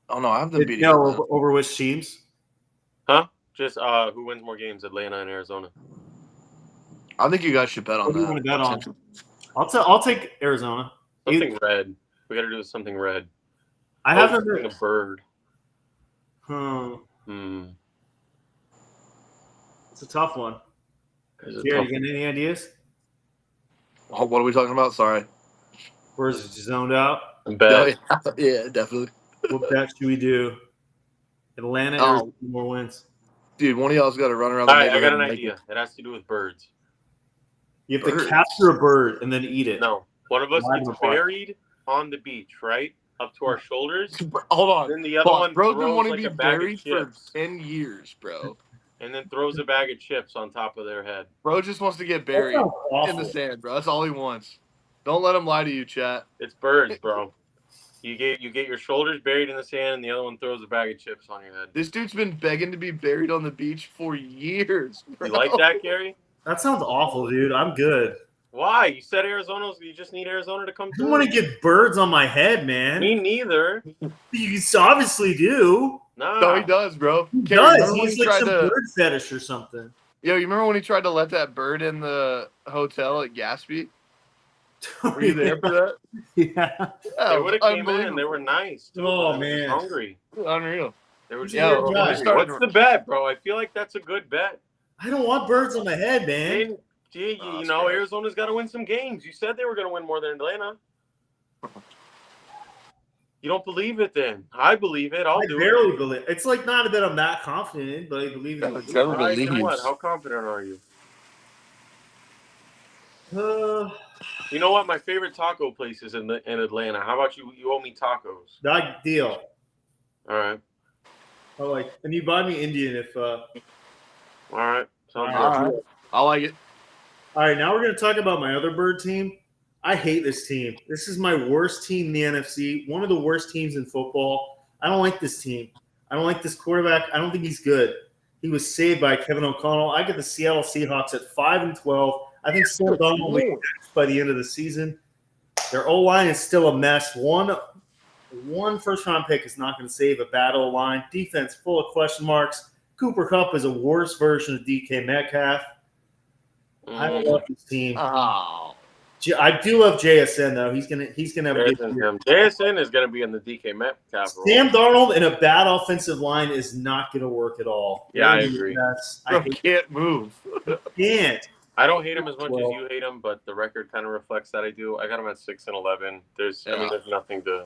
Oh no, I have them beating. No, over which teams? Huh? Just who wins more games, Atlanta and Arizona? I think you guys should bet on What do you that. want to bet on? I'll take Arizona. Something red. We got to do something red. I have a bird. It's a tough one. Jerry, you got any ideas? Oh, what are we talking about? Sorry. Where's it zoned out? Bet. Yeah, definitely. What bet should we do? Atlanta or more wins? Dude, one of y'all's got to run around All the right, I neighborhood. got an idea. It has to do with birds. You have to capture a bird and then eat it. No. One of us gets buried on the beach, right? Up to our shoulders. Hold on. Then the other one bro's throws been wanting like to a be bag buried of chips. for 10 years, bro. And then throws a bag of chips on top of their head. Bro just wants to get buried in the sand, bro. That's all he wants. Don't let him lie to you, chat. It's birds, bro. You get your shoulders buried in the sand, and the other one throws a bag of chips on your head. This dude's been begging to be buried on the beach for years, bro. You like that, Gary? That sounds awful, dude. I'm good. Why? You said Arizona's. You just need Arizona to come I through. don't want to get birds on my head, man. Me neither. You obviously do. No, he does, bro. He Gary, does. He's like some bird fetish or something. Yo, you remember when he tried to let that bird in the hotel at Gatsby? Were you there for that? Yeah. They would have came in. They were nice. Oh, man. Hungry. Unreal. They were Yeah, what's the bet, bro? I feel like that's a good bet. I don't want birds on my head, man. You know, Arizona's got to win some games. You said they were going to win more than Atlanta. You don't believe it, then? I believe it. I barely believe. It's like not that I'm that confident in, but I believe it. What? How confident are you? You know what? My favorite taco place is in Atlanta. How about you? You owe me tacos. That deal. All right. And you buy me Indian if. All right. Sounds good. All right. I like it. All right, now we're going to talk about my other bird team. I hate this team. This is my worst team in the NFC, one of the worst teams in football. I don't like this team. I don't like this quarterback. I don't think he's good. He was saved by Kevin O'Connell. I get the Seattle Seahawks at 5-12. I think Sam Darnold will be next by the end of the season. Their O-line is still a mess. One first-round pick is not going to save a bad O-line. Defense full of question marks. Cooper Kupp is a worse version of DK Metcalf. I don't love this team. Oh. I do love JSN though. He's gonna have a good year. JSN is gonna be in the DK Metcalf role. Sam Darnold in a bad offensive line is not gonna work at all. Yeah, I agree. I can't move. Can't. I don't hate him as much as you hate him, but the record kind of reflects that I do. I got him at 6-11. There's nothing to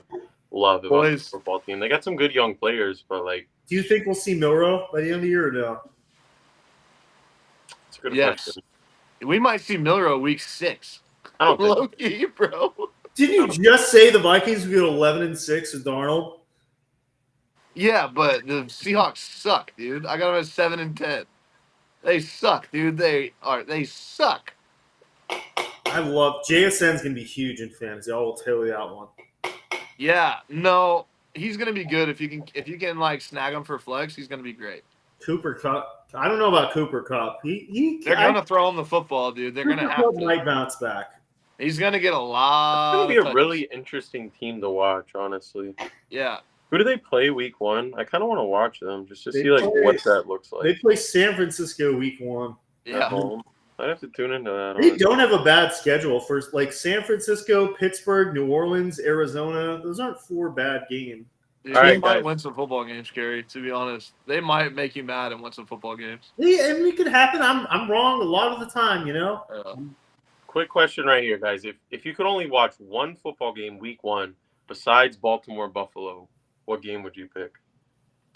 love about the football team. They got some good young players, but do you think we'll see Milroe by the end of the year or no? It's a good question. We might see Milroe week 6. I don't think low-key, bro. Didn't you just say the Vikings would go 11-6 with Darnold? Yeah, but the Seahawks suck, dude. I got them at 7-10. They suck, dude. They suck. I love JSN's gonna be huge in fantasy. I will tell you that one. Yeah, no, he's gonna be good if you can snag him for flex. He's gonna be great. Cooper Kupp. I don't know about Cooper Kupp. They're gonna throw him the football, dude. They're gonna have to. Might bounce back. He's gonna get a lot. It's gonna be a really interesting team to watch, honestly. Yeah. Who do they play week 1? I kind of want to watch them just to see what that looks like. They play San Francisco week 1. Yeah. I'd have to tune into that. They don't have a bad schedule for San Francisco, Pittsburgh, New Orleans, Arizona. Those aren't 4 bad games. Dude, they might win some football games, Gary. To be honest, they might make you mad and win some football games. Yeah, it could happen. I'm wrong a lot of the time, you know. Quick question right here, guys. If you could only watch one football game week 1 besides Baltimore Buffalo, what game would you pick?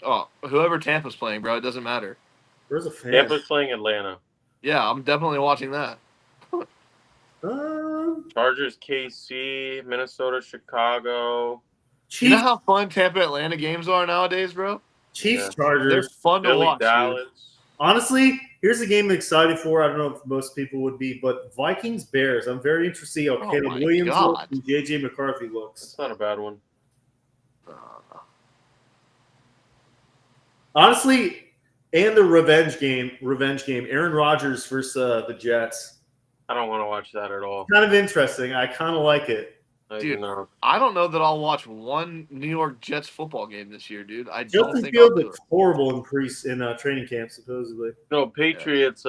Oh, whoever Tampa's playing, bro. It doesn't matter. There's a fan. Tampa's playing Atlanta. Yeah, I'm definitely watching that. Chargers, KC, Minnesota, Chicago. Chiefs. You know how fun Tampa Atlanta games are nowadays, bro? Chiefs, Chargers. They're fun to watch. Dallas. Dude. Honestly, here's a game I'm excited for. I don't know if most people would be, but Vikings, Bears. I'm very interested to see how Caleb Williams looks and JJ McCarthy looks. That's not a bad one. Honestly, and the revenge game. Aaron Rodgers versus the Jets. I don't want to watch that at all. Kind of interesting. I kind of like it. Dude, I don't know that I'll watch one New York Jets football game this year, dude. I don't Justin think I'll Fields do looks it. horrible in training camp, supposedly. No, Patriots,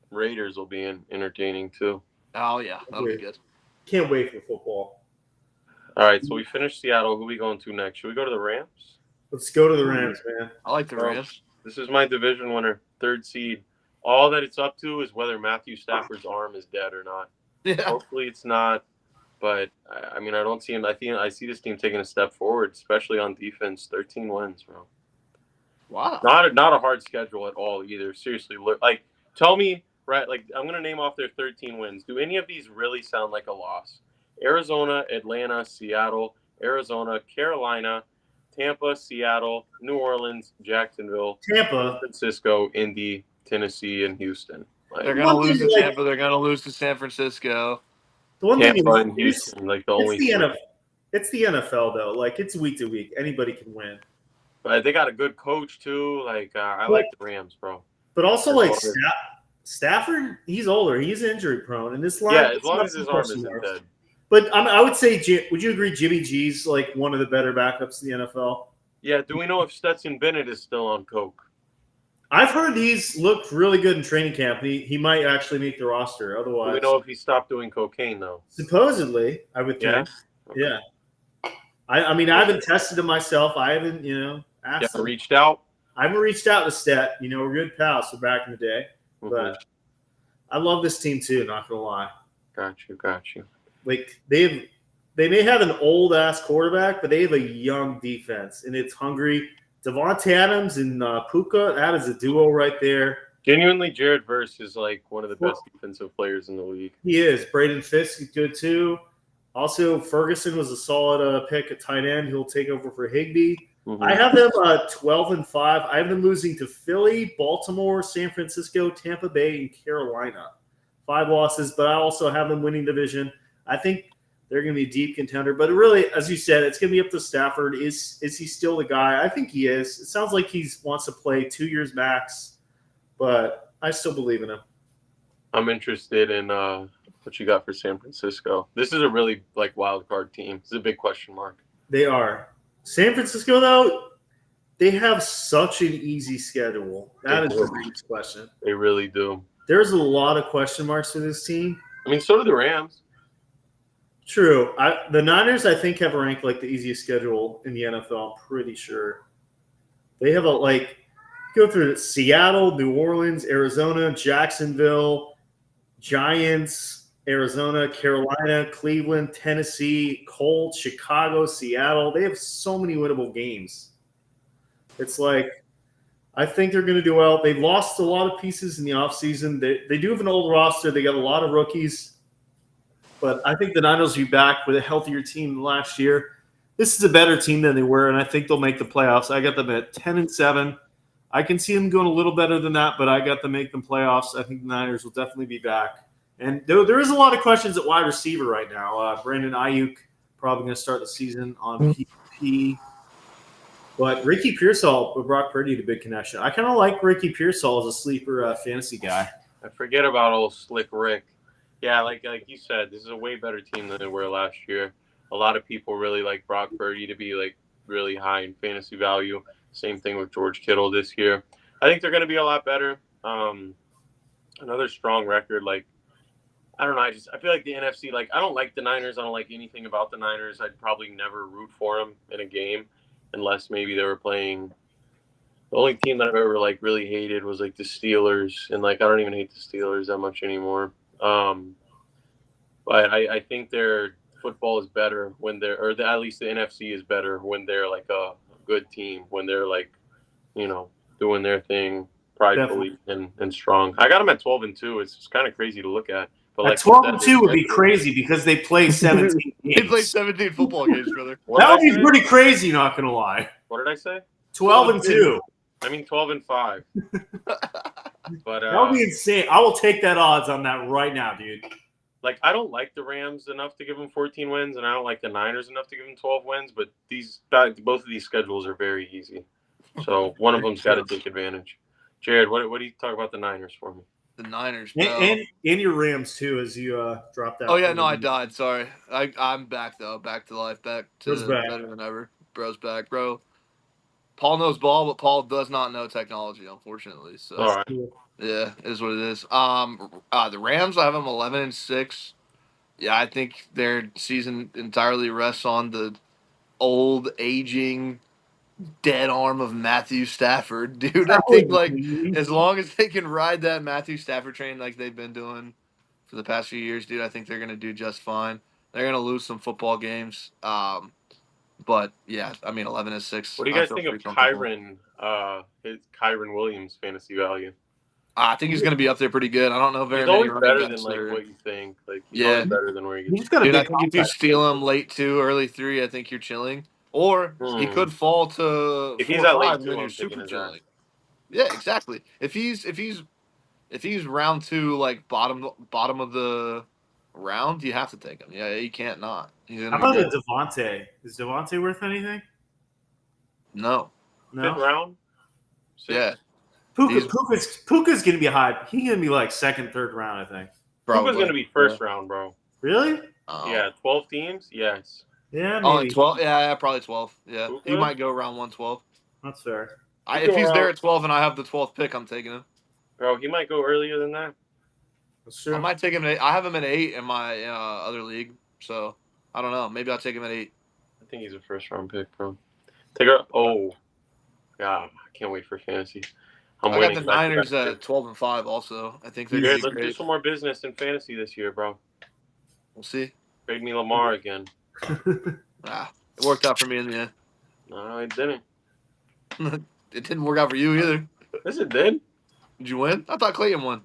Raiders will be entertaining too. Oh yeah, that'll be good. Can't wait for football. All right, so we finished Seattle. Who are we going to next? Should we go to the Rams? Let's go to the Rams, man. I like the Rams. This is my division winner, 3rd seed. All that it's up to is whether Matthew Stafford's arm is dead or not. Yeah. Hopefully it's not. But I mean, I don't see him. I see this team taking a step forward, especially on defense. 13 wins, bro. Wow. Not a hard schedule at all either. Seriously, like tell me, right? Like I'm gonna name off their 13 wins. Do any of these really sound like a loss? Arizona, Atlanta, Seattle, Arizona, Carolina, Tampa, Seattle, New Orleans, Jacksonville, Tampa, San Francisco, Indy, Tennessee, and Houston. Like, they're gonna lose to Tampa. They're gonna lose to San Francisco. The one thing Tampa and Houston, like the only. It's the NFL though. Like it's week to week. Anybody can win. But they got a good coach too. Like I like the Rams, bro. But also like Stafford, he's older. He's injury prone, and this line. Yeah, as long as his arm isn't dead. But I would say, would you agree Jimmy G's like one of the better backups in the NFL? Yeah. Do we know if Stetson Bennett is still on coke? I've heard he's looked really good in training camp. He might actually make the roster. Otherwise, do we know if he stopped doing cocaine though? Supposedly, I would think. Okay. Yeah. I mean, I haven't tested him myself. I haven't, asked him. Reached out. I haven't reached out to Stet. We're good pals from back in the day. Mm-hmm. But I love this team too. Not gonna lie. Got you. Like they may have an old ass quarterback, but they have a young defense, and it's hungry. Devontae Adams and Puka, that is a duo right there. Genuinely, Jared Verse is like one of the best defensive players in the league. He is. Braden Fisk is good too. Also, Ferguson was a solid pick at tight end. He'll take over for Higbee. Mm-hmm. I have them 12-5. I have them losing to Philly, Baltimore, San Francisco, Tampa Bay, and Carolina. 5 losses, but I also have them winning division. I think they're going to be a deep contender. But really, as you said, it's going to be up to Stafford. Is he still the guy? I think he is. It sounds like he wants to play 2 years max, but I still believe in him. I'm interested in what you got for San Francisco. This is a really wild card team. This is a big question mark. They are. San Francisco, though, they have such an easy schedule. That is the biggest question. They really do. There's a lot of question marks for this team. I mean, so do the Rams. True. The Niners, I think, have ranked the easiest schedule in the NFL. I'm pretty sure. They have go through Seattle, New Orleans, Arizona, Jacksonville, Giants, Arizona, Carolina, Cleveland, Tennessee, Colts, Chicago, Seattle. They have so many winnable games. It's I think they're going to do well. They've lost a lot of pieces in the offseason. They do have an old roster. They got a lot of rookies. But I think the Niners will be back with a healthier team than last year. This is a better team than they were, and I think they'll make the playoffs. I got them at 10-7. I can see them going a little better than that, but I got them make them playoffs. I think the Niners will definitely be back. And there is a lot of questions at wide receiver right now. Brandon Ayuk probably going to start the season on PPP. But Ricky Pearsall with Brock Purdy had a big connection. I kind of like Ricky Pearsall as a sleeper fantasy guy. I forget about old Slick Rick. Yeah, like you said, this is a way better team than they were last year. A lot of people really like Brock Purdy to be really high in fantasy value. Same thing with George Kittle this year. I think they're going to be a lot better. Another strong record. I don't know. I feel like the NFC. I don't like the Niners. I don't like anything about the Niners. I'd probably never root for them in a game unless maybe they were playing. The only team that I've ever really hated was the Steelers, and I don't even hate the Steelers that much anymore. But I think their football is better when they're, or at least the NFC is better when they're a good team, when they're doing their thing pridefully and strong. I got them at 12-2. It's just kind of crazy to look at. But 12-2 would be crazy because they play 17 games. They play 17 football games, brother. That would be pretty crazy, not going to lie. What did I say? 12-2. I mean 12-5. But that would be insane. I will take that odds on that right now, dude. like I don't like the Rams enough to give them 14 wins, and I don't like the Niners enough to give them 12 wins. But both of these schedules are very easy, so one of them's got to take advantage. Jared, what do you talk about the Niners for me? The Niners, bro. And your Rams too, as you dropped out. Oh yeah, no, I died. Sorry, I'm back though, back to life, back to better than ever. Bro's back, bro. Paul knows ball, but Paul does not know technology, unfortunately. So All right. yeah, it is what it is. The Rams, I have them 11-6. Yeah, I think their season entirely rests on the old, aging, dead arm of Matthew Stafford, dude. I think like as long as they can ride that Matthew Stafford train like they've been doing for the past few years, dude, I think they're gonna do just fine. They're gonna lose some football games. But yeah, I mean 11-6. What do you guys think of Kyron Williams fantasy value? I think he's going to be up there pretty good. I don't know very he's many always running better backs than like what you think. Like he's Yeah. always better than where he gets. He's got a Dude, I big think if you contract. steal him late 2, early 3, I think you're chilling. Or he could fall to If 4 he's or at 5, late and then 2, you're I'm taking super his chilling. Yeah, exactly. If he's round 2, like bottom of the round, you have to take him. Yeah, you can't not. He's How gonna about be the good. Devontae? Is Devontae worth anything? No. No. 5th round. 6th? Yeah. Puka's going to be high. He's going to be like 2nd, 3rd round, I think. Puka's going to be 1st round, bro. Really? Oh. Yeah, 12 teams. Yes. Yeah, Oh, maybe. 12. Yeah, probably 12. Yeah, Puka? he might go around 112. That's fair. If he's there at 12 and I have the 12th pick, I'm taking him. Bro, he might go earlier than that. That's true. I might take him at 8. I have him at 8 in my other league, so I don't know. Maybe I'll take him at 8. I think he's a 1st round pick, bro. Take her. Oh, yeah. I can't wait for fantasy. I got the Niners at 12-5 also. I think they're going to be Let's great. do some more business in fantasy this year, bro. We'll see. Trade me Lamar again. It worked out for me in the end. No, it didn't. It didn't work out for you either. Yes, it did. Did you win? I thought Clayton won.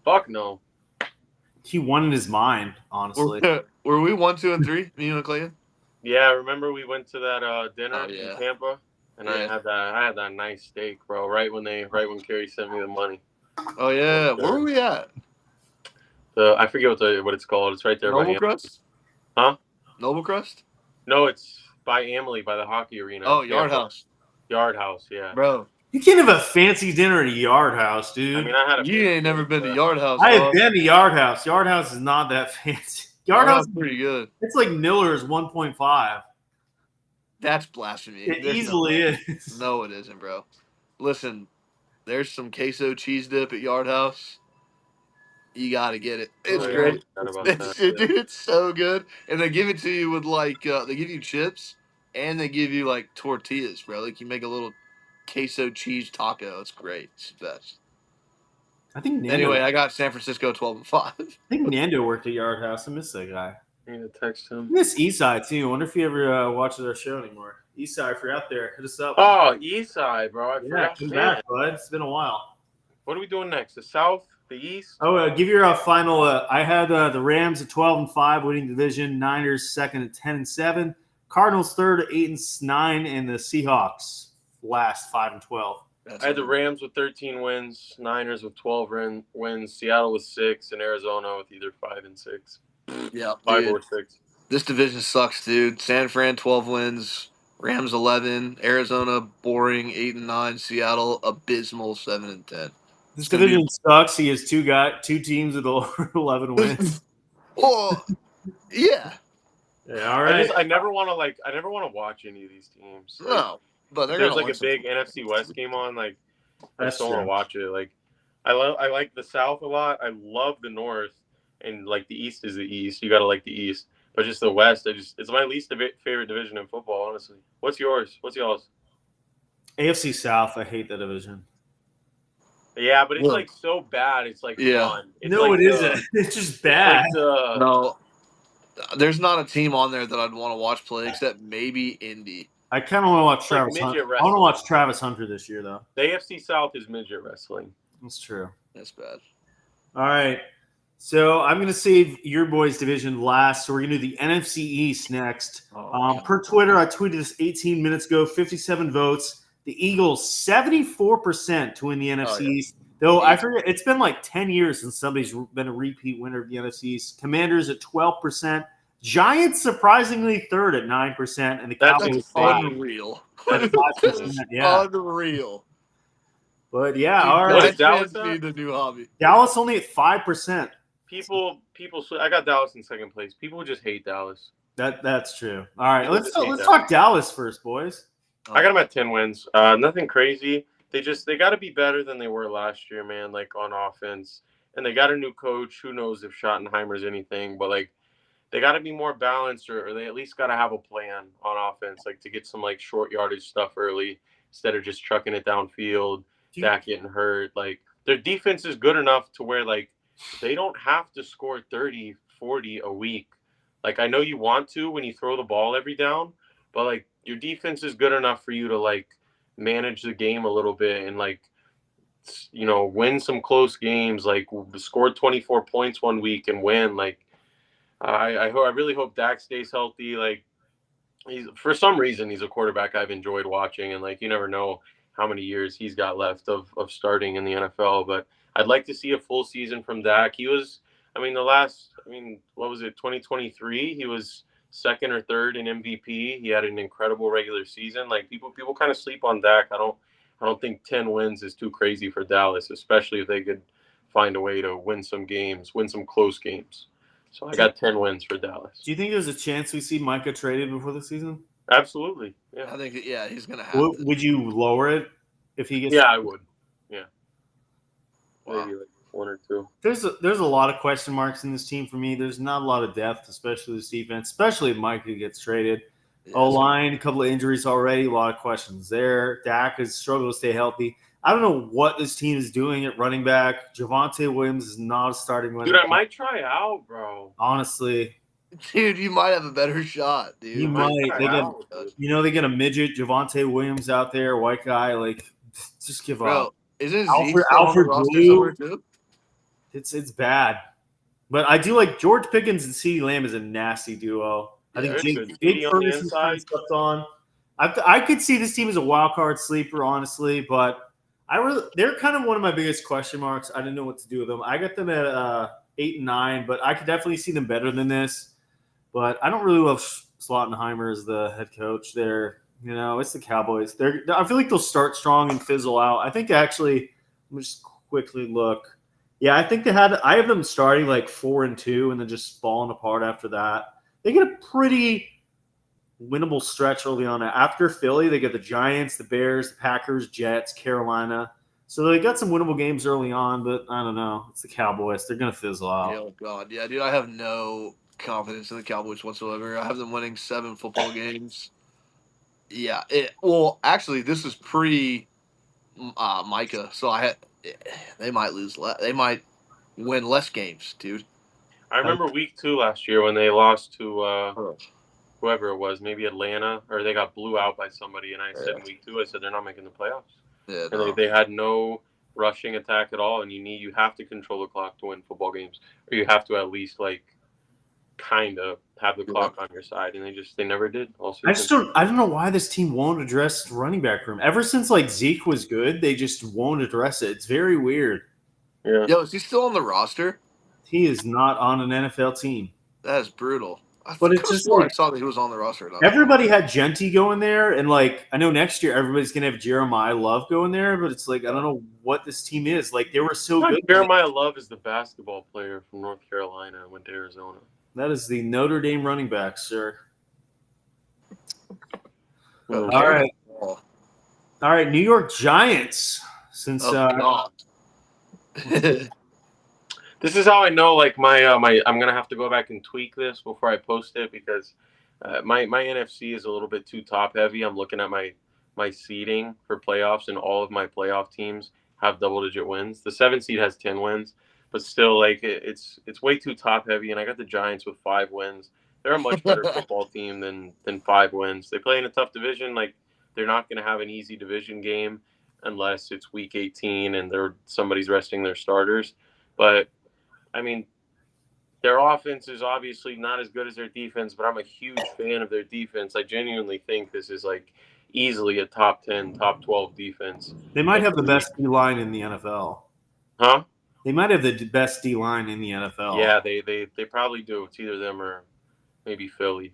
Fuck no. He won in his mind, honestly. Were we 1, 2, and 3? Me and Clayton? Yeah, remember we went to that dinner in Tampa, and Yeah. I had that nice steak, bro. Right when Kerry sent me the money. Oh yeah. Where were we at? I forget what it's called. It's right there by Noble Amalie. Crust? Huh? Noble Crust? No, it's by Amalie, by the hockey arena. Oh, Yard House. Yard House, yeah. Bro. You can't have a fancy dinner at a Yard House, dude. I mean, I had a. You ain't never been to Yard House. I have been to Yard House. Yard House is not that fancy. Yard House is pretty good. It's like Miller's 1.5. That's blasphemy. It easily is. No, it isn't, bro. Listen, there's some queso cheese dip at Yard House. You gotta get it. It's great. Dude, it's so good. And they give it to you with like they give you chips and they give you like tortillas, bro. Like you make a little queso cheese taco. It's great. It's the best. I think Nando, anyway, I got San Francisco 12-5. I think Nando worked at Yard House. I miss that guy. I need to text him. I miss Eastside too. I wonder if he ever watches our show anymore. Eastside, if you're out there, hit us up. Oh, Eastside, bro. I forgot. Come back, bud. It's been a while. What are we doing next? The South? The East? Oh, give your final. I had the Rams at 12-5, winning division. Niners second at 10-7. Cardinals third at 8-9, and the Seahawks last 5-12. I had the Rams with 13 wins, Niners with 12 wins, Seattle with 6, and Arizona with either 5 and 6. Yeah, 5 or 6. This division sucks, dude. San Fran 12 wins, Rams 11, Arizona boring 8-9, Seattle abysmal 7-10. This division sucks. He has two teams with 11 wins. Oh, yeah. Yeah, all right. I never want to watch any of these teams. Like, No, but there's like a big NFC West game on. Like, I just don't want to watch it. Like, I like the South a lot. I love the North, and like the East is the East. You gotta like the East, but just the West. It's my least favorite division in football. Honestly, what's yours? What's y'all's? AFC South. I hate that division. Yeah, but it's like so bad. It's like fun. It's no, like it isn't. It's just bad. No, there's not a team on there that I'd want to watch play except maybe Indy. I kind of want to watch Travis Hunter. I want to watch Travis Hunter this year, though. The AFC South is midget wrestling. That's true. That's bad. All right. So I'm going to save your boys' division last. So we're going to do the NFC East next. Per Twitter, I tweeted this 18 minutes ago, 57 votes. The Eagles, 74% to win the NFC East. Though I forget, it's been like 10 years since somebody's been a repeat winner of the NFC's. Commanders at 12%. Giants surprisingly third at 9%, and the That's Cowboys insane. Unreal. at 5%. Yeah, Unreal. but yeah, Dude, all What right. is Dallas fans at? need a new hobby. Dallas only at 5%. People. I got Dallas in second place. People just hate Dallas. That's true. All right, People let's just hate talk Dallas first, boys. I got them at 10 wins. Nothing crazy. They got to be better than they were last year, man. Like on offense, and they got a new coach. Who knows if Schottenheimer's anything? But like, they got to be more balanced, or they at least got to have a plan on offense, like to get some like short yardage stuff early instead of just trucking it downfield. Dak getting hurt. Like their defense is good enough to where like they don't have to score 30, 40 a week. Like I know you want to when you throw the ball every down, but like your defense is good enough for you to like manage the game a little bit and like win some close games. Like score 24 points one week and win. Like I really hope Dak stays healthy. Like for some reason he's a quarterback I've enjoyed watching, and like you never know how many years he's got left of starting in the NFL. But I'd like to see a full season from Dak. He was, what was it, 2023? He was second or third in MVP. He had an incredible regular season. Like people kind of sleep on Dak. I don't think 10 wins is too crazy for Dallas, especially if they could find a way to win some games, win some close games. So I got 10 wins for Dallas. Do you think there's a chance we see Micah traded before the season? Absolutely. Yeah. I think he's gonna have to. Would you lower it if he gets? Yeah, I would. Yeah. Wow. Maybe like one or two. There's a lot of question marks in this team for me. There's not a lot of depth, especially this defense, especially if Micah gets traded. Yeah, O-line, a couple of injuries already, a lot of questions there. Dak has struggled to stay healthy. I don't know what this team is doing at running back. Javonte Williams is not a starting running Dude, back. I might try out, bro. Honestly, dude, you might have a better shot, dude. You I might. try They out, get, dude. they get a midget, Javonte Williams out there, white guy. Like, just give Bro, up. isn't Zeke Alfred- still on the Alfred roster Blue? somewhere too? It's bad. But I do like George Pickens and CeeDee Lamb is a nasty duo. I Yeah, think they're good. Jake CeeDee on the Ferguson's kind of inside. stepped on. I could see this team as a wild card sleeper, honestly, but they're kind of one of my biggest question marks. I didn't know what to do with them. I got them at 8 and 9, but I could definitely see them better than this. But I don't really love Schottenheimer as the head coach there. It's the Cowboys. I feel like they'll start strong and fizzle out. I think actually, let me just quickly look. Yeah, I think I have them starting like 4-2 and then just falling apart after that. They get a pretty winnable stretch early on. After Philly, they get the Giants, the Bears, the Packers, Jets, Carolina. So they got some winnable games early on, but I don't know. It's the Cowboys. They're going to fizzle out. Oh, God. Yeah, dude, I have no confidence in the Cowboys whatsoever. I have them winning 7 football games. Yeah. Actually, this is pre-Micah, so they might lose they might win less games, dude. I remember week 2 last year when they lost to whoever it was, maybe Atlanta, or they got blew out by somebody, and I said in week 2, I said they're not making the playoffs. Yeah, And they had no rushing attack at all, and you have to control the clock to win football games, or you have to at least like kind of have the clock on your side, and they never did. I don't know why this team won't address running back room. Ever since like Zeke was good, they just won't address it. It's very weird. Yeah. Yo, is he still on the roster? He is not on an NFL team. That is brutal. But it's just I like saw that he was on the roster. everybody had Genty going there, and like I know next year everybody's gonna have Jeremiah Love going there, but it's like I don't know what this team is. Like they were so good. Jeremiah Love is the basketball player from North Carolina and went to Arizona. That is the Notre Dame running back, sir. Oh, All right, New York Giants. Since God. This is how I know, like my I'm gonna have to go back and tweak this before I post it because my NFC is a little bit too top heavy. I'm looking at my seeding for playoffs, and all of my playoff teams have double digit wins. The 7 seed has 10 wins, but still, like it's way too top heavy. And I got the Giants with 5 wins. They're a much better football team than 5 wins. They play in a tough division. Like they're not gonna have an easy division game unless it's week 18 and somebody's resting their starters, but I mean, their offense is obviously not as good as their defense, but I'm a huge fan of their defense. I genuinely think this is like easily a top 10, top 12 defense. they might have the best D line in the NFL. Huh? They might have the best D line in the NFL. Yeah, they probably do. It's either them or maybe Philly,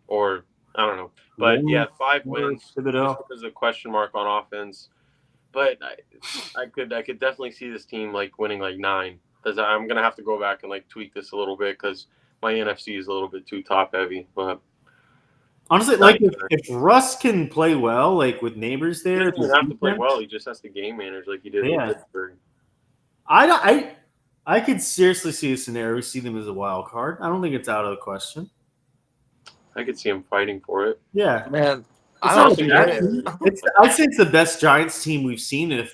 or I don't know. But yeah, 5 wins just because of the question mark on offense. But I could definitely see this team like winning like 9. Because I'm gonna have to go back and like tweak this a little bit because my NFC is a little bit too top heavy. But honestly, like if Russ can play well, like with neighbors there, he doesn't even have to play well. He just has to game manage like he did with Pittsburgh. I could seriously see a scenario. We see them as a wild card. I don't think it's out of the question. I could see him fighting for it. Yeah, man. I'd say it's the best Giants team we've seen in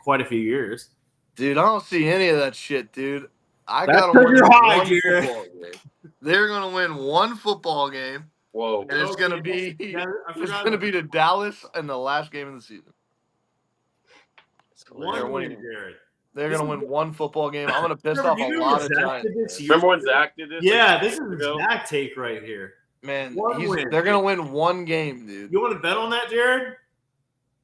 quite a few years. Dude, I don't see any of that shit, dude. I That's got them winning high, one football game. They're gonna win one football game. Whoa! And it's gonna be to Dallas in the last game of the season. They're gonna win one football game. I'm gonna piss off a lot of Giants. Remember when Zach did this? Yeah, this is Zach take right here. Man, they're gonna win one game, dude. You want to bet on that, Jared?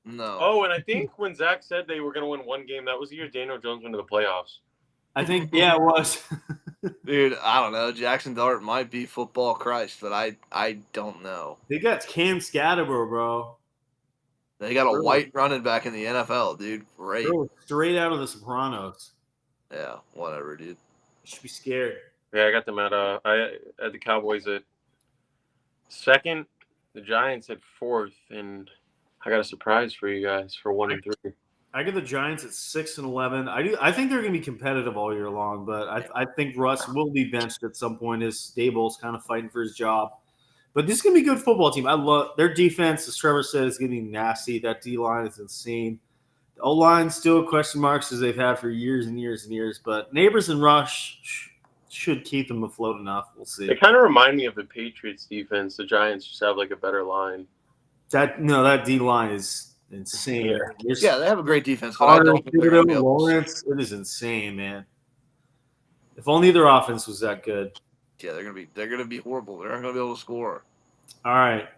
No. Oh, and I think when Zach said they were gonna win one game, that was the year Daniel Jones went to the playoffs. I think, yeah, it was. Dude, I don't know. Jackson Dart might be football Christ, but I don't know. They got Cam Scatterborough, bro. They got a white running back in the NFL, dude. Great. Straight out of The Sopranos. Yeah, whatever, dude. You should be scared. Yeah, I got them at the Cowboys at 2nd, the Giants at 4th, and I got a surprise for you guys for 1 and 3. I get the Giants at 6 and 11. I think they're going to be competitive all year long, but I think Russ will be benched at some point. His stable's kind of fighting for his job. But this is going to be a good football team. I love their defense, as Trevor said, is getting nasty. That D-line is insane. The O-line still question marks as they've had for years and years and years. But Neighbors and Rush should keep them afloat enough. We'll see. They kind of remind me of the Patriots defense. The Giants just have like a better line. That D-line is insane. Yeah, they have a great defense. But I don't think Lawrence, it is insane, man. If only their offense was that good. Yeah, they're gonna be horrible. They're not gonna be able to score. All right,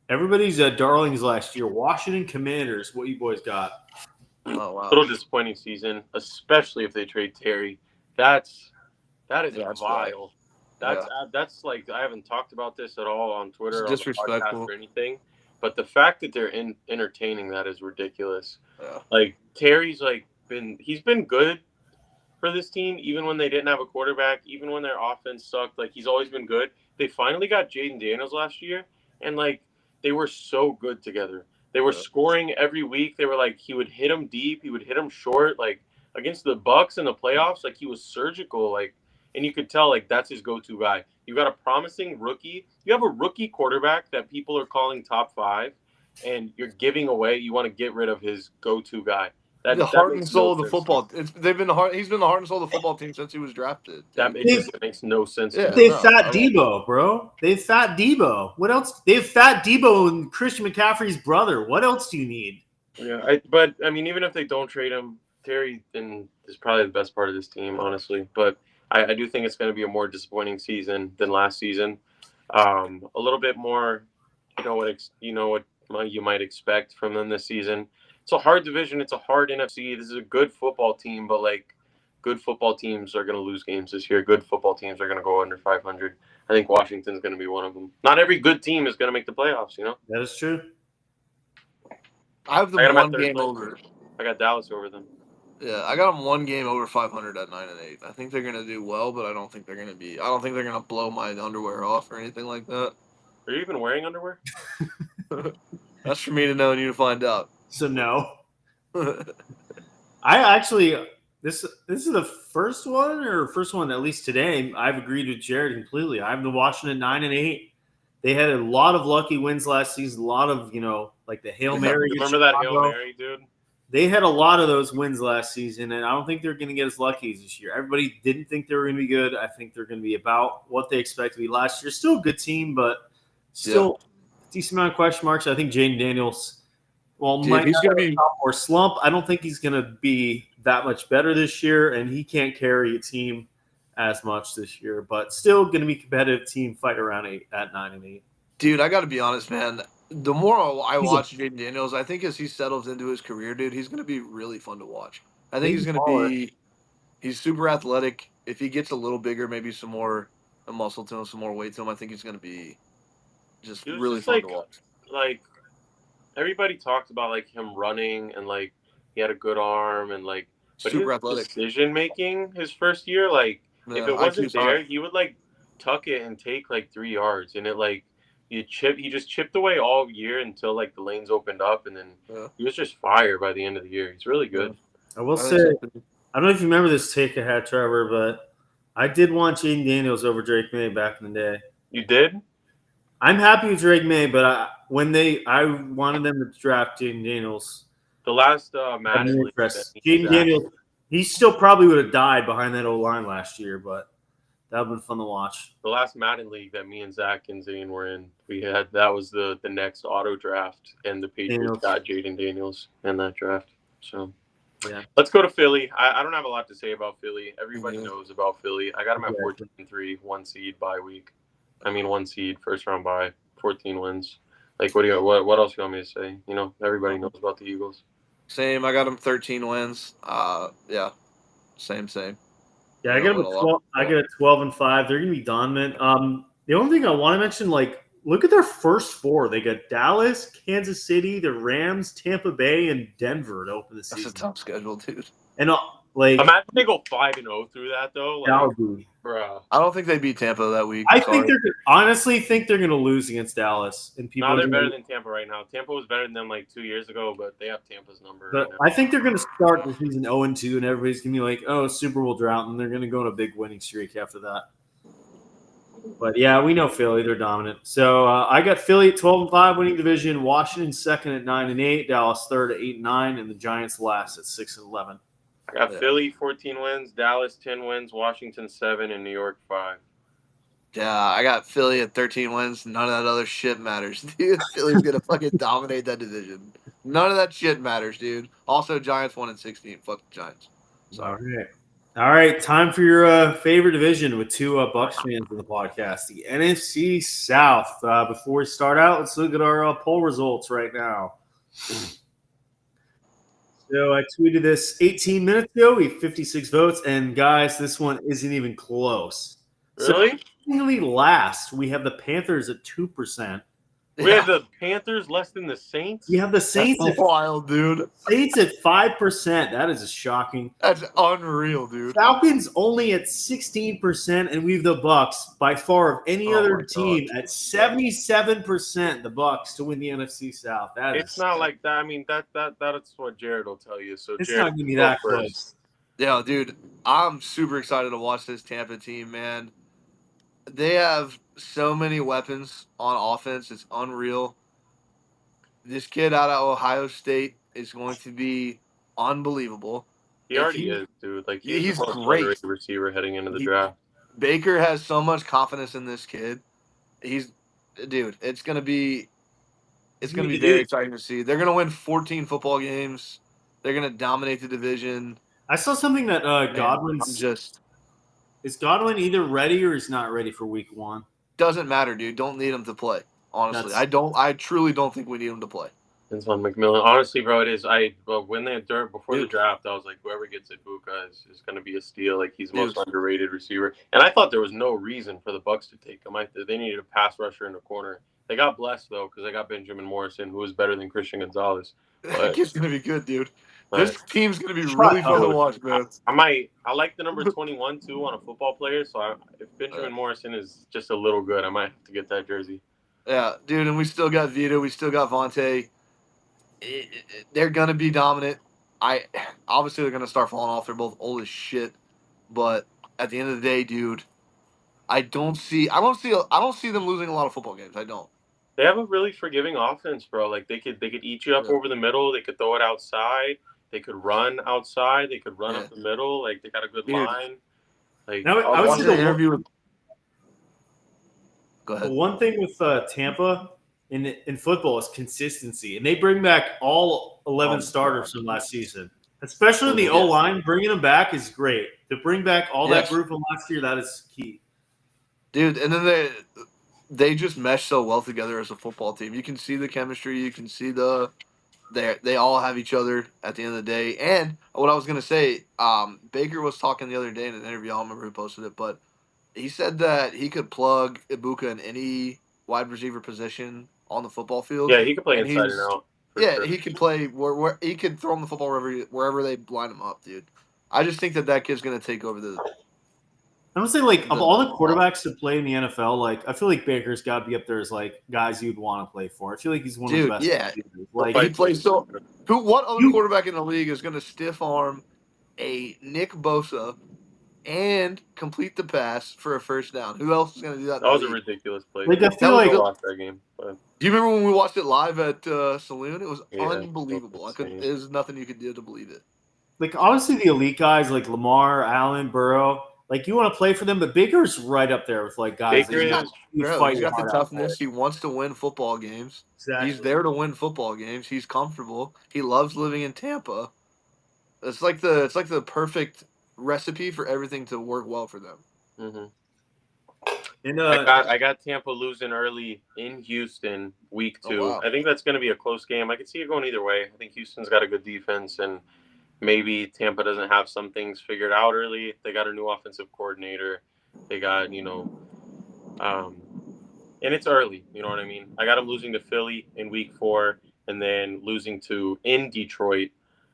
everybody's darlings last year. Washington Commanders. What you boys got? Oh wow, little disappointing season, especially if they trade Terry. That is vile. That's like I haven't talked about this at all on Twitter or on the podcast or anything. But the fact that they're entertaining that is ridiculous. Yeah. Like Terry's he's been good for this team, even when they didn't have a quarterback, even when their offense sucked. Like he's always been good. They finally got Jaden Daniels last year, and like they were so good together. They were scoring every week. They were like he would hit him deep, he would hit him short. Like against the Bucks in the playoffs, like he was surgical. Like, and you could tell like that's his go-to guy. You got a promising rookie. You have a rookie quarterback that people are calling top 5, and you're giving away. You want to get rid of his go-to guy. The heart and soul of the football. He's been the heart and soul of the football team since he was drafted. It makes no sense. Yeah, they've fat Debo, bro. They've fat Debo. What else? They've fat Debo and Christian McCaffrey's brother. What else do you need? Yeah, but even if they don't trade him, Terry is probably the best part of this team, honestly. But I do think it's going to be a more disappointing season than last season. A little bit more, what you might expect from them this season. It's a hard division. It's a hard NFC. This is a good football team, but like good football teams are going to lose games this year. Good football teams are going to go under 500. I think Washington's going to be one of them. Not every good team is going to make the playoffs, That is true. I have them one game over. I got Dallas over them. Yeah, I got them one game over 500 at 9-8. I think they're going to do well, but I don't think they're going to blow my underwear off or anything like that. Are you even wearing underwear? That's for me to know and you to find out. So no. I actually this is the first one at least today. I've agreed with Jared completely. I have the Washington 9-8. They had a lot of lucky wins last season. A lot of like the Hail Mary. Remember that Hail Mary, dude? They had a lot of those wins last season, and I don't think they're going to get as lucky as this year. Everybody didn't think they were going to be good. I think they're going to be about what they expect to be last year. Still a good team, but still a decent amount of question marks. I think Jaden Daniels. Might he's going to be or slump. I don't think he's going to be that much better this year, and he can't carry a team as much this year. But still going to be a competitive team, fight around at 9-8. Dude, I got to be honest, man. The more I watch Jaden Daniels, I think as he settles into his career, dude, he's going to be really fun to watch. I think he's going to taller. be. He's super athletic. If he gets a little bigger, maybe some more muscle to him, some more weight to him, I think he's going to be just He was really just fun to watch. like everybody talked about like him running and like he had a good arm and like, but his Super athletic. decision making his first year, like if Yeah, it wasn't IQ's high. there, he would like tuck it and take like 3 yards, and it like he just chipped away all year until like the lanes opened up, and then Yeah. he was just fire by the end of the year. He's really good. I will I say, think so. I don't know if you remember this take I had, Trevor, but I did want Jaden Daniels over Drake May back in the day. You did? I'm happy with Drake May, but I wanted them to draft Jaden Daniels. The last I'm Madden league that impressed. me and Jaden Zach- Daniels, he still probably would have died behind that O-line last year, but that would have been fun to watch. the last Madden league that me and Zach and Zane were in, that was the next auto draft, and the Patriots Daniels. got Jaden Daniels in that draft. So Yeah. let's go to Philly. I don't have a lot to say about Philly. Everybody Mhm. knows about Philly. I got them at Yeah. 14-3, 1 seed bye week. 1 seed, first round bye, 14 wins. Like, what else you want me to say? You know, everybody knows about the Eagles. Same. I got him 13 wins. Yeah. Same. Yeah, I Yeah, get them win at a lot. 12. I get at 12-5. They're gonna be dominant. The only thing I want to mention, like, look at their first four. They got Dallas, Kansas City, the Rams, Tampa Bay, and Denver to open the That's a season. tough schedule, dude. And like, Imagine they go 5-0 through that though. that Like, would be. bruh. I don't think they beat Tampa that week. I Sorry. think honestly think they're gonna lose against Dallas, and people. No, are they're gonna- better than Tampa right now. Tampa was better than them like 2 years ago, but they have Tampa's number. But Right now. I think they're going to start the season 0-2, and everybody's going to be like, "Oh, Super Bowl drought," and they're going to go on a big winning streak after that. But yeah, we know Philly; they're dominant. So I got Philly at 12-5, winning division. Washington second at 9-8. Dallas third at 8-9, and the Giants last at 6-11. I got Yeah. Philly 14 wins, Dallas 10 wins, Washington 7, and New York 5. Yeah, I got Philly at 13 wins. None of that other shit matters, dude. Philly's gonna fucking dominate that division. None of that shit matters, dude. Also, Giants 1-16. Fuck the Giants. Sorry. All right. Time for your favorite division with two Bucs fans in the podcast, the NFC South. Before we start out, let's look at our poll results right now. So I tweeted this 18 minutes ago. We have 56 votes, and guys, this one isn't even close. Really? So technically last, we have the Panthers at 2%. We had the Panthers less than the Saints? We have the Saints That's at wild, dude. 5%. That is shocking. That's unreal, dude. Falcons only at 16%, and we have the Bucs by far of any Oh other my team God. at 77%. The Bucs to win the NFC South. It's not like that. I mean, that's what Jared will tell you. So It's Jared, not gonna be go that first. close. Yeah, dude. I'm super excited to watch this Tampa team, man. They have so many weapons on offense. It's unreal. This kid out of Ohio State is going to be unbelievable. He already is, dude. Like he's he's the most great. underrated receiver heading into the He- draft. Baker has so much confidence in this kid. Dude, it's gonna be very exciting to see. They're gonna win 14 football games. They're gonna dominate the division. I saw something that Man, Godwin's is Godwin either ready or he's not ready for Week 1. doesn't matter, dude. Don't need him to play. Honestly, That's- I truly don't think we need him to play. It's on McMillan. Honestly, bro, it is. Before the Dude. draft, I was like, whoever gets Ibuka is going to be a steal. Like he's the most Dude. underrated receiver. And I thought there was no reason for the Bucs to take him. They needed a pass rusher in the corner. They got blessed though because they got Benjamin Morrison, who was better than Christian Gonzalez. But- It's gonna be good, dude. But This team's gonna be really fun to watch, man. I like the number 21 too on a football player. So if Benjamin Morrison is just a little good, I might have to get that jersey. Yeah, dude, and we still got Vito. We still got Vontae. They're gonna be dominant. Obviously they're gonna start falling off. They're both old as shit. But at the end of the day, dude, I don't see them losing a lot of football games. I don't. They have a really forgiving offense, bro. Like they could eat you up Yeah. over the middle. They could throw it outside. They could run outside. They could run Yeah. up the middle. Like they got a good Dude. line. Like Now, I would Watch say the the interview with. Go The ahead. one thing with Tampa in football is consistency, and they bring back all 11 Oh, starters God. from last season. Especially the Yes. O line, bringing them back is great. To bring back all Yes. that group from last year, that is key. Dude, and then they just mesh so well together as a football team. You can see the chemistry. You can see the They all have each other at the end of the day. And what I was gonna say, Baker was talking the other day in an interview. I don't remember who posted it, but he said that he could plug Ibuka in any wide receiver position on the football field. Yeah, he could play And inside and out. Sure. he could play where he could throw him the football wherever they line him up, dude. I just think that kid's gonna take over the. I'm gonna say, like, of all the quarterbacks to play in the NFL, like, I feel like Baker's got to be up there as like guys you'd want to play for. I feel like he's one of the best. Yeah. Like, He plays so. What other quarterback in the league is gonna stiff arm a Nick Bosa and complete the pass for a first down? Who else is gonna do that? That was a ridiculous play. Like, I feel like I watched that game. But... Do you remember when we watched it live at Saloon? It was unbelievable. Insane. There's nothing you could do to believe it. Like, honestly, the elite guys like Lamar, Allen, Burrow, like, you want to play for them, but Baker's right up there with like guys. Baker is. He's got the toughness. He wants to win football games. Exactly. He's there to win football games. He's comfortable. He loves living in Tampa. It's like the perfect recipe for everything to work well for them. Mm-hmm. And I got Tampa losing early in Houston week 2. Oh, wow. I think that's going to be a close game. I could see it going either way. I think Houston's got a good defense, and maybe Tampa doesn't have some things figured out early. They got a new offensive coordinator. They got, and it's early. You know what I mean? I got them losing to Philly in week 4 and then losing in Detroit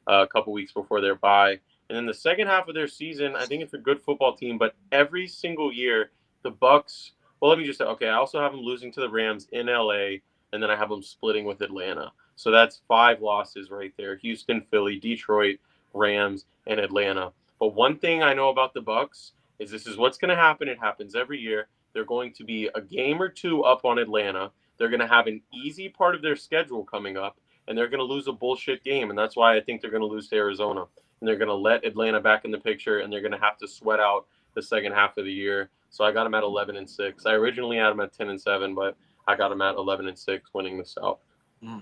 a couple weeks before their bye. And then the second half of their season, I think it's a good football team, but every single year, the Bucs. Well, let me just say, okay, I also have them losing to the Rams in LA, and then I have them splitting with Atlanta. So that's 5 losses right there: Houston, Philly, Detroit, Rams, and Atlanta. But one thing I know about the Bucs is this is what's going to happen. It happens every year. They're going to be a game or 2 up on Atlanta. They're going to have an easy part of their schedule coming up, and they're going to lose a bullshit game. And that's why I think they're going to lose to Arizona. And they're going to let Atlanta back in the picture, and they're going to have to sweat out the second half of the year. So I got them at 11-6. I originally had them at 10-7, but I got them at 11-6, winning the South.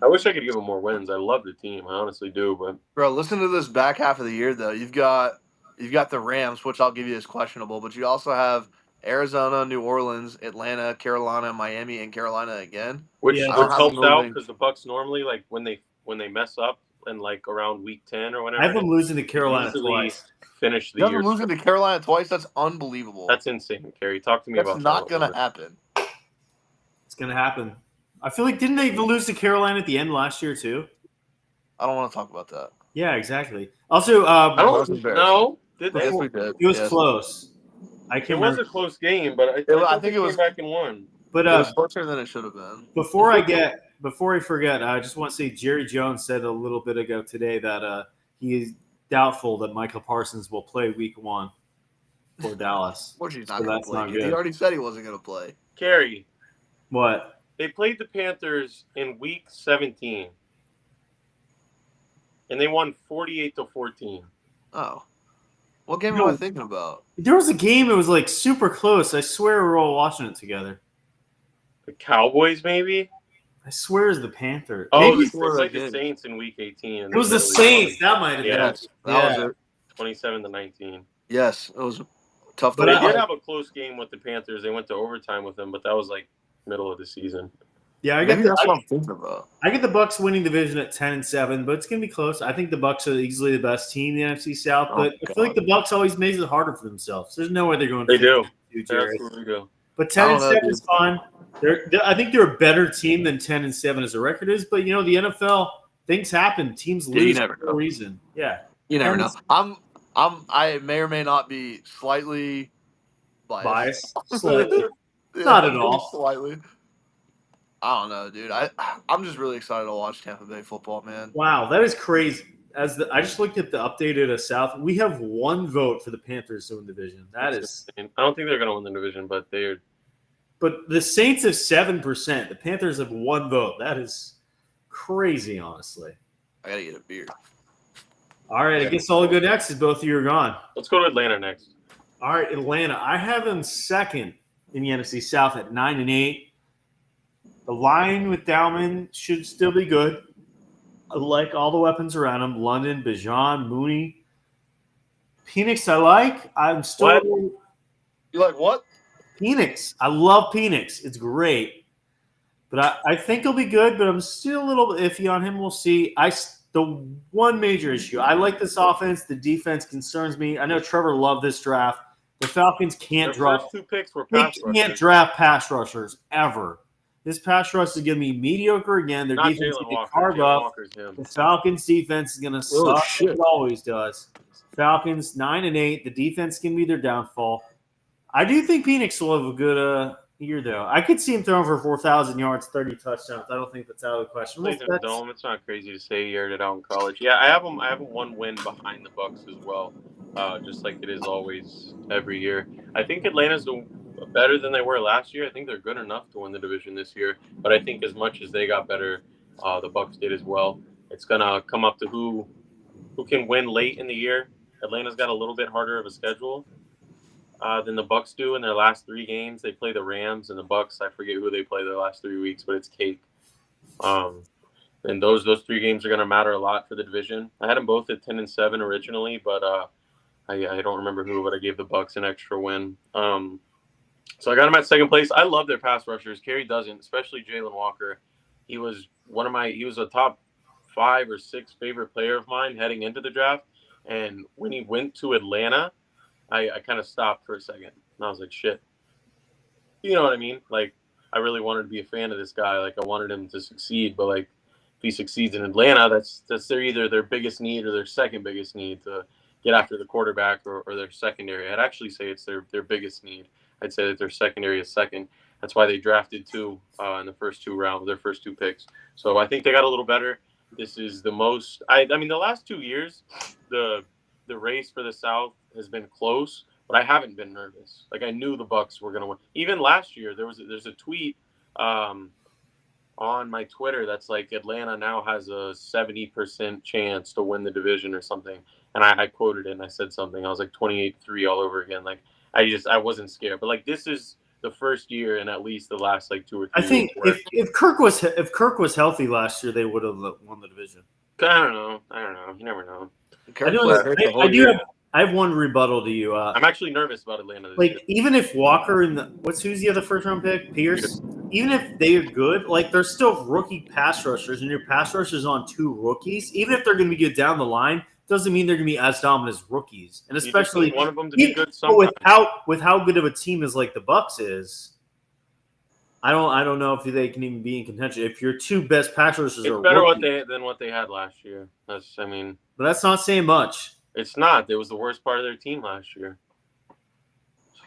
I wish I could give them more wins. I love the team. I honestly do. But bro, listen to this back half of the year though. You've got the Rams, which I'll give you as questionable, but you also have Arizona, New Orleans, Atlanta, Carolina, Miami, and Carolina again. Which helps out because the Bucs normally, like, when they mess up and like around week 10 or whatever, I have them losing to Carolina twice. Finish the year. Losing to Carolina twice? That's unbelievable. That's insane, Kerry. Talk to me about that. That's not going to happen. It's going to happen. I feel like, didn't they lose to Carolina at the end last year too? I don't want to talk about that. Yeah, exactly. Also, I don't know. Did they? Yes, we did. It was close. I can't remember. It was a close game, but I think it was back and won. But it was closer than it should have been. Before I forget, I just want to say Jerry Jones said a little bit ago today that he is doubtful that Michael Parsons will play week 1 for Dallas. Which he's not going to play. He already said he wasn't going to play. Kerry. What? They played the Panthers in week 17. And they won 48-14. Oh. What game am I thinking about? There was a game that was like super close. I swear we were all watching it together. The Cowboys, maybe? I swear it was the Panthers. Oh, maybe they played the Saints in week 18. It was the Saints. That might have been it. That was it. 27-19. Yes, it was tough. But they did have a close game with the Panthers. They went to overtime with them, but that was like middle of the season. Yeah, that's what I'm thinking about. I get the Bucs winning division at 10-7, but it's gonna be close. I think the Bucs are easily the best team in the NFC South, but I feel like the Bucs always makes it harder for themselves. There's no way they're going to. They do. Jared. Absolutely do. But 10-7 is fine. I think they're a better team than 10-7 as a record is. But the NFL, things happen. Teams lose for no reason. Yeah, you never know. I may or may not be slightly biased. Slightly. Not at all. Slightly. I don't know, dude. I'm just really excited to watch Tampa Bay football, man. Wow, that is crazy. I just looked at the updated South. We have 1 vote for the Panthers to win the division. That is insane. I don't think they're going to win the division, but they're. But the Saints have 7%. The Panthers have 1 vote. That is crazy, honestly. I gotta get a beer. All right, I guess all go next is both of you are gone. Let's go to Atlanta next. All right, Atlanta. I have them second in the NFC South at 9-8. The line with Dalman should still be good. I like all the weapons around him. London, Bijan, Mooney. Penix I like. I'm still what? You like what? Penix. I love Penix. It's great. But I think he'll be good, but I'm still a little iffy on him. We'll see. The one major issue, I like this offense. The defense concerns me. I know Trevor loved this draft. The Falcons can't Their first 2 picks were They pass can't rushers. draft pass rushers ever. This pass rush is going to be mediocre again. Their Not defense is Jalen going to Walker. carve Jalen up. Walker's him. The Falcons' defense is going to suck like shit. it always does. Falcons 9-8. The defense can be their downfall. I do think Penix will have a good year, though. I could see him throwing for 4,000 yards, 30 touchdowns. I don't think that's out of the question. Plays in the dome. It's not crazy to say he aired it out in college. Yeah, I have him 1 win behind the Bucks as well, just like it is always every year. I think Atlanta's better than they were last year. I think they're good enough to win the division this year. But I think as much as they got better, the Bucks did as well. It's gonna come up to who can win late in the year. Atlanta's got a little bit harder of a schedule than the Bucks do in their last 3 games. They play the Rams and the Bucks. I forget who they play their last 3 weeks, but it's cake. And those 3 games are going to matter a lot for the division. I had them both at 10-7 originally, but I don't remember who, but I gave the Bucks an extra win. So I got them at second place. I love their pass rushers. Kerry doesn't, especially Jalen Walker. He was a top 5 or 6 favorite player of mine heading into the draft. And when he went to Atlanta, I kind of stopped for a second. And I was like, shit. You know what I mean? Like, I really wanted to be a fan of this guy. Like, I wanted him to succeed. But, like, if he succeeds in Atlanta, that's either their biggest need or their second biggest need to get after the quarterback or their secondary. I'd actually say it's their biggest need. I'd say that their secondary is second. That's why they drafted 2 in the first 2 rounds, their first 2 picks. So I think they got a little better. This is the most – I mean, the last 2 years, the race for the South has been close, but I haven't been nervous. Like, I knew the Bucks were going to win. Even last year, there's a tweet on my Twitter that's like Atlanta now has a 70% chance to win the division or something. And I quoted it and I said something. I was like 28-3 all over again. Like, I wasn't scared. But, like, this is the first year in at least the last, like, 2 or 3 I think if Kirk was healthy last year, they would have won the division. I don't know. You never know. I have one rebuttal to you. I'm actually nervous about Atlanta this year. Even if Walker who's the other first round pick? Pierce? Even if they're good, like, they're still rookie pass rushers, and your pass rushers on 2 rookies, even if they're going to be good down the line, doesn't mean they're going to be as dominant as rookies. And especially one of them to be good sometimes. with how good of a team as like the Bucks is, I don't know if they can even be in contention. If your 2 best pass rushers are better rookies, than what they had last year. But that's not saying much. It's not. It was the worst part of their team last year.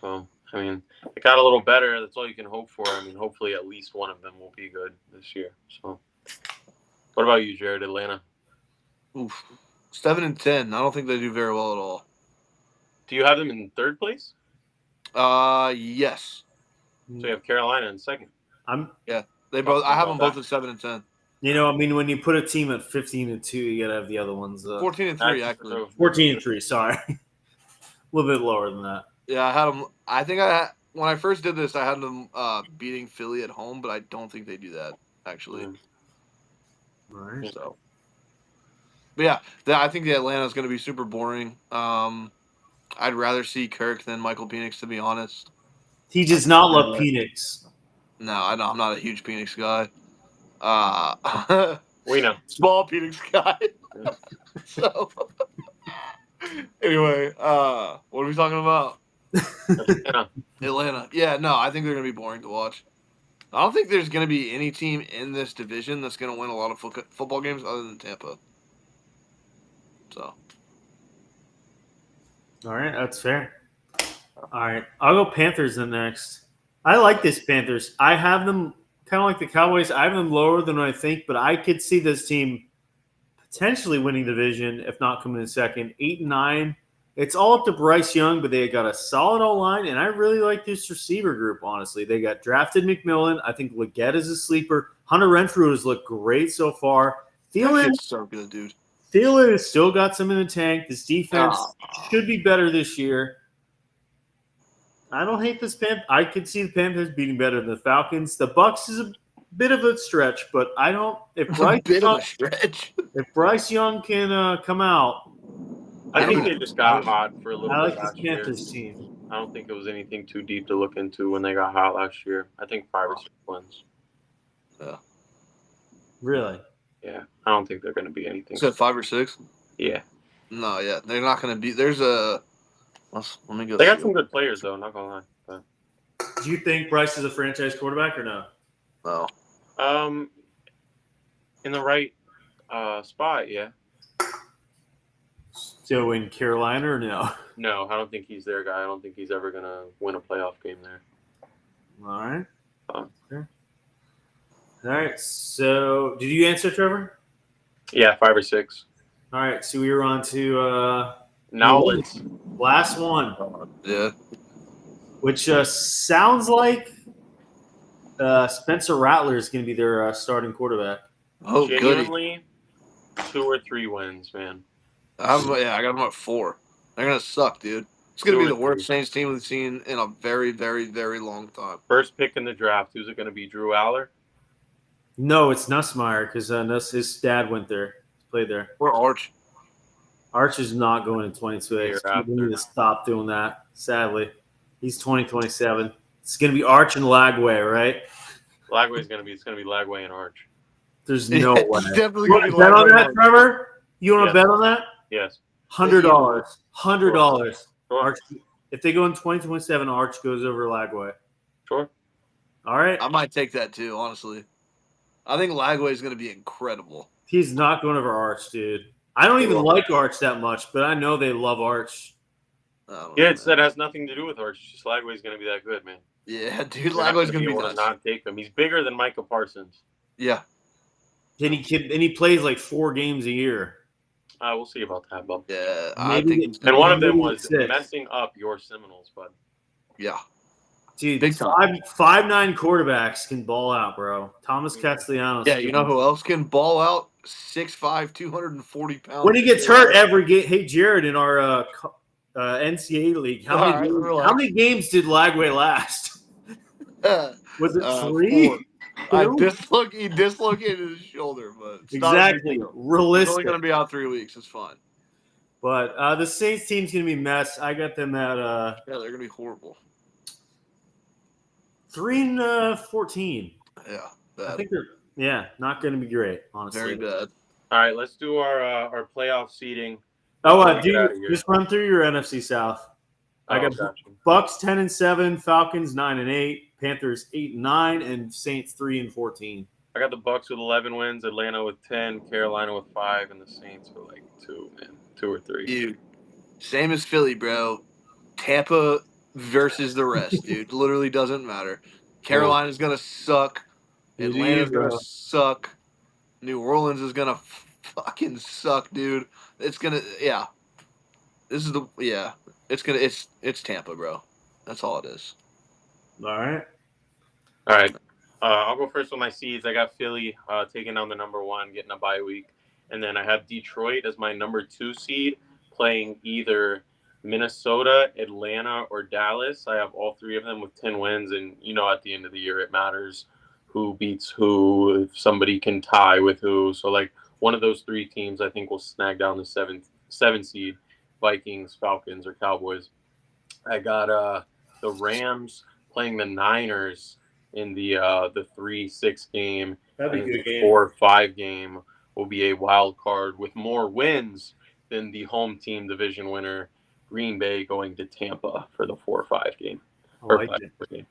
So, it got a little better. That's all you can hope for. Hopefully at least one of them will be good this year. So, what about you, Jared? Atlanta? Oof. 7-10. I don't think they do very well at all. Do you have them in 3rd place? Yes. So you have Carolina in 2nd. They both. I have them both at 7-10. When you put a team at 15-2, you gotta have the other ones. 14-3, actually. 14-3. Sorry, a little bit lower than that. Yeah, I had them. I think when I first did this, I had them beating Philly at home, but I don't think they do that actually. All right. So, but yeah, I think the Atlanta is going to be super boring. I'd rather see Kirk than Michael Penix, to be honest. He does not love Penix. No, I know I'm not a huge Penix guy. We know. Small Penix guy. So, anyway, what are we talking about? Atlanta. Yeah, no, I think they're going to be boring to watch. I don't think there's going to be any team in this division that's going to win a lot of football games other than Tampa. So. All right, that's fair. All right, I'll go Panthers then next. I like this Panthers. I have them kind of like the Cowboys. I have them lower than I think, but I could see this team potentially winning the division, if not coming in second. 8-9. It's all up to Bryce Young, but they got a solid O-line, and I really like this receiver group, honestly. They got drafted McMillan. I think Leggett is a sleeper. Hunter Renfrew has looked great so far. Thielen is so good, dude. Thielen has still got some in the tank. This defense should be better this year. I don't hate this Panthers. I could see the Panthers beating better than the Falcons. The Bucks is a bit of a stretch, but I don't. If Bryce Young can come out, I think they just got hot for a little bit. I like last this Panthers year. team. I don't think it was anything too deep to look into when they got hot last year. I think 5 or 6 wins. Yeah. Really? Yeah, I don't think they're going to be anything. Is that 5 or 6? Yeah, No, yeah, they're not going to be. There's a. Let me go. they see got some good players though. Not gonna lie. But, Do you think Bryce is a franchise quarterback or no? No. In the right spot, yeah. So in Carolina or no? No, I don't think he's their guy. I don't think he's ever gonna win a playoff game there. All right. Oh. Okay. All right. So did you answer, Trevor? Yeah, 5 or 6. All right. So we were on to Now let's. last one, Yeah. which sounds like Spencer Rattler is going to be their starting quarterback. Oh, goody. Genuinely, 2 or 3 wins, man. I got them at 4. They're gonna suck, dude. It's gonna 2 be or the worst 3. Saints team we've seen in a very, very, very long time. First pick in the draft. Who's it going to be? Drew Aller? No, it's Nussmeier because his dad went there, played there. Or Arch. Arch is not going in 22. Year We after. need to stop doing that. Sadly, he's 2027. It's going to be Arch and Lagway, right? Lagway's going to be. It's going to be Lagway and Arch. There's no way. It's definitely You gonna want be to bet on Lagway. that, Trevor? You want to Yes. bet on that? Yes. $100. $100. Sure. Arch. If they go in 2027, Arch goes over Lagway. Sure. All right. I might take that too, honestly. I think Lagway is gonna be incredible. He's not going over Arch, dude. I don't even like Arch that much, but I know they love Arch. Yeah, that has nothing to do with Arch. It's just Lagway's going to be that good, man. Yeah, dude, You're not Lagway's gonna be able to nuts. not take him. He's bigger than Micah Parsons. Yeah. And he plays like 4 games a year. We'll see about that, Bob. Yeah, I Maybe think. And one of them maybe was 6. messing up your Seminoles, bud. Yeah. Dude, Big time. 5'9" quarterbacks can ball out, bro. Thomas Castellanos. Yeah, you know who else can ball out? 6'5", 240 pounds. When he gets hurt every game. Hey, Jared, in our NCAA league, how many games did Lagway last? Was it 3? 4. 2? He dislocated his shoulder, but it's Exactly. not a big deal. He's Realistic. only going to be out 3 weeks. It's fine. But the Saints team's going to be a mess. I got them at Yeah, they're going to be horrible. 3-14. Yeah, bad. I think they're not going to be great, honestly. Very bad. All right, let's do our playoff seeding. Oh, Before we get out of dude, here. just run through your NFC South. I got gotcha. Bucks 10-7, Falcons 9-8, Panthers 8-9, and Saints 3-14. I got the Bucks with 11 wins, Atlanta with 10, Carolina with 5, and the Saints with like 2, man. 2 or 3. Dude, same as Philly, bro. Tampa versus the rest, dude. Literally doesn't matter. Carolina's going to suck. Atlanta's going to suck. New Orleans is going to fucking suck, dude. It's going to, yeah. This is the, yeah. It's Tampa, bro. That's all it is. All right. All right. I'll go first with my seeds. I got Philly taking down the number 1, getting a bye week. And then I have Detroit as my number 2 seed, playing either Minnesota, Atlanta, or Dallas. I have all 3 of them with 10 wins. And, at the end of the year, it matters who beats who, if somebody can tie with who. So, like, one of those 3 teams, I think, will snag down the 7 seed, Vikings, Falcons, or Cowboys. I got the Rams playing the Niners in the 3-6 game. That'd be a good game. 4-5 game will be a wild card with more wins than the home team division winner, Green Bay, going to Tampa for the 4-5 game. I like it.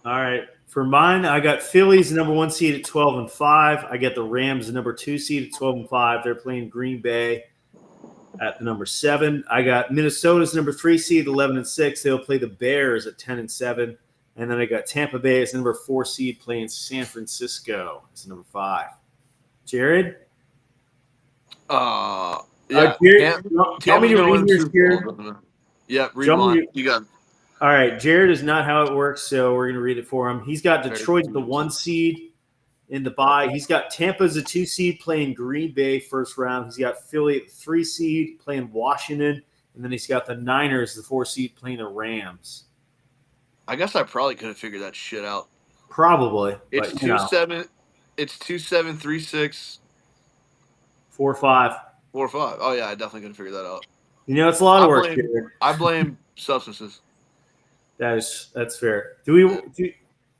All right. For mine, I got Phillies number 1 seed at 12-5. I got the Rams number 2 seed at 12-5. They're playing Green Bay at the number 7. I got Minnesota's number 3 seed 11-6. They'll play the Bears at 10-7. And then I got Tampa Bay as number 4 seed playing San Francisco as number 5. Jared? Yeah. Jared, tell me to read yours, Jared. Yeah, read mine. You got it. All right, Jared is not how it works, so we're going to read it for him. He's got Detroit the 1 seed in the bye. He's got Tampa as a 2 seed playing Green Bay first round. He's got Philly at the 3 seed playing Washington. And then he's got the Niners, the 4 seed, playing the Rams. I guess I probably could have figured that shit out. Probably. It's 2-7. It's 2-7, 3-6, 4-5. 4-5. Oh yeah, I definitely could have figured that out. It's a lot of work, Jared. I blame substances. That's fair. Do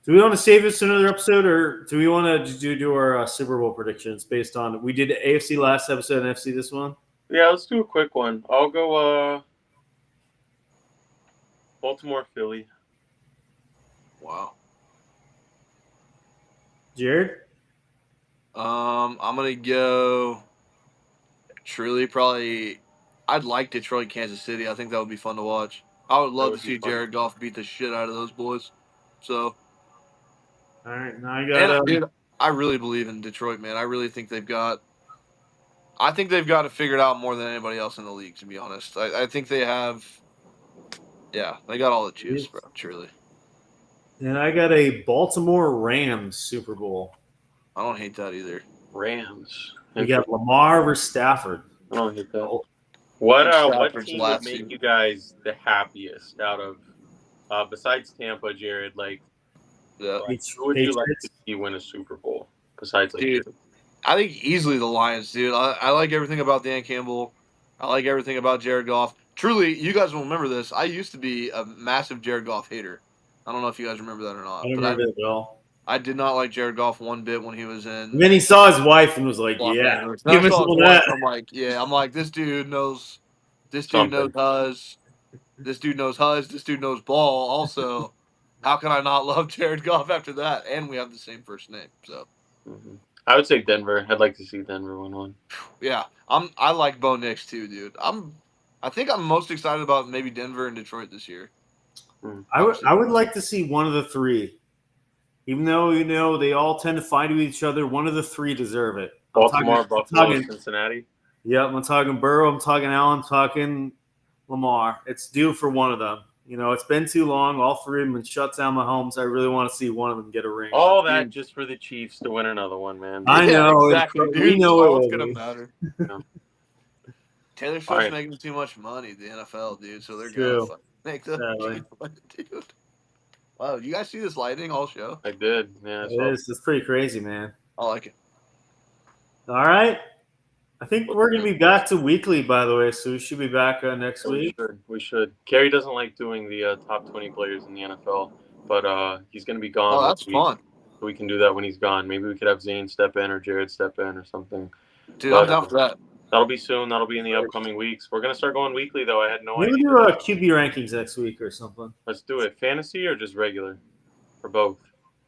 Do we want to save this to another episode, or do we want to do our Super Bowl predictions based on we did AFC last episode and NFC this one? Yeah, let's do a quick one. I'll go Baltimore, Philly. Wow. Jared? I'm gonna go. Truly, probably. I'd like Detroit, Kansas City. I think that would be fun to watch. I would love would to be see fun. Jared Goff beat the shit out of those boys. So, All right, now I got. dude, I really believe in Detroit, man. I really think they've got. I think they've got it figured out more than anybody else in the league. To be honest, I think they have. Yeah, they got all the juice, bro. Truly, And I got a Baltimore Rams Super Bowl. I don't hate that either. Rams. We got Lamar versus Stafford. I don't hate that. What Stafford's team last would make season. you guys the happiest out of besides Tampa, Jared? Like, Yeah, who would you like Patriots. to see win a Super Bowl besides like Dude. Jared? I think easily the Lions, dude. I like everything about Dan Campbell. I like everything about Jared Goff. Truly, you guys will remember this. I used to be a massive Jared Goff hater. I don't know if you guys remember that or not. I don't but remember it at all. I did not like Jared Goff one bit when he was in. And then he saw his wife and was like, Los "Yeah, Angeles. give I us saw all his wife, that." I'm like, yeah. I'm like, this dude knows. This dude Something. knows Huz. This dude knows Huz. This dude knows ball. Also, how can I not love Jared Goff after that? And we have the same first name. So Mm-hmm. I would say Denver. I'd like to see Denver win one. yeah, I like Bo Nix too, dude. I think I'm most excited about maybe Denver and Detroit this year. I would like to see one of the three. Even though they all tend to fight with each other, one of the three deserve it. Baltimore, Buffalo, Cincinnati. Yep, I'm talking Burrow, I'm talking Allen, I'm talking Lamar. It's due for one of them. It's been too long. All three of them been shut down Mahomes. I really want to see one of them get a ring. All that just for the Chiefs to win another one, man. I know. Exactly, dude. We know All it it's will gonna be. matter. Yeah. Taylor Swift's right. making too much money, the NFL, dude. So they're True. gonna make the dude. Wow, you guys see this lightning all show? I did. Yeah, It's pretty crazy, man. I like it. All right. I think we're going to be back to weekly, by the way, so we should be back next week. We should. Kerry doesn't like doing the top 20 players in the NFL, but he's going to be gone. Oh, that's fun. So we can do that when he's gone. Maybe we could have Zane step in or Jared step in or something. Dude, I'm down for that. That'll be soon. That'll be in the upcoming weeks. We're going to start going weekly, though. I had no Maybe idea. we'll do QB rankings next week or something. Let's do it. Fantasy or just regular? Or both?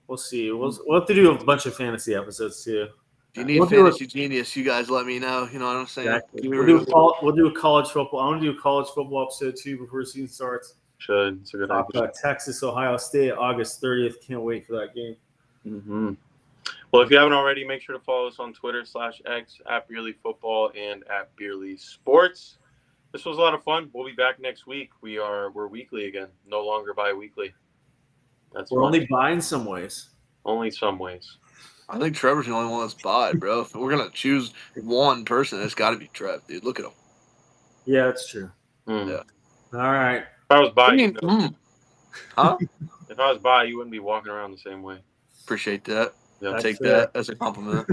We'll see. We'll have to do a bunch of fantasy episodes, too. If you need We'll a do fantasy genius, you guys let me know. You know what I'm saying? Exactly. We'll do a college football. I want to do a college football episode, too, before the season starts. Should. It's a good idea. Texas, Ohio State, August 30th. Can't wait for that game. Mm-hmm. Well, if you haven't already, make sure to follow us on Twitter /X @BeerlyFootball and @BeerlySports. This was a lot of fun. We'll be back next week. We're weekly again, no longer bi-weekly. We're only bi in some ways. Only some ways. I think Trevor's the only one that's bi, bro. If we're gonna choose one person, it's got to be Trev, dude. Look at him. Yeah, that's true. Yeah. All right. If I was bi, Huh? If I was bi, you wouldn't be walking around the same way. Appreciate that. Yep. Take that as a compliment.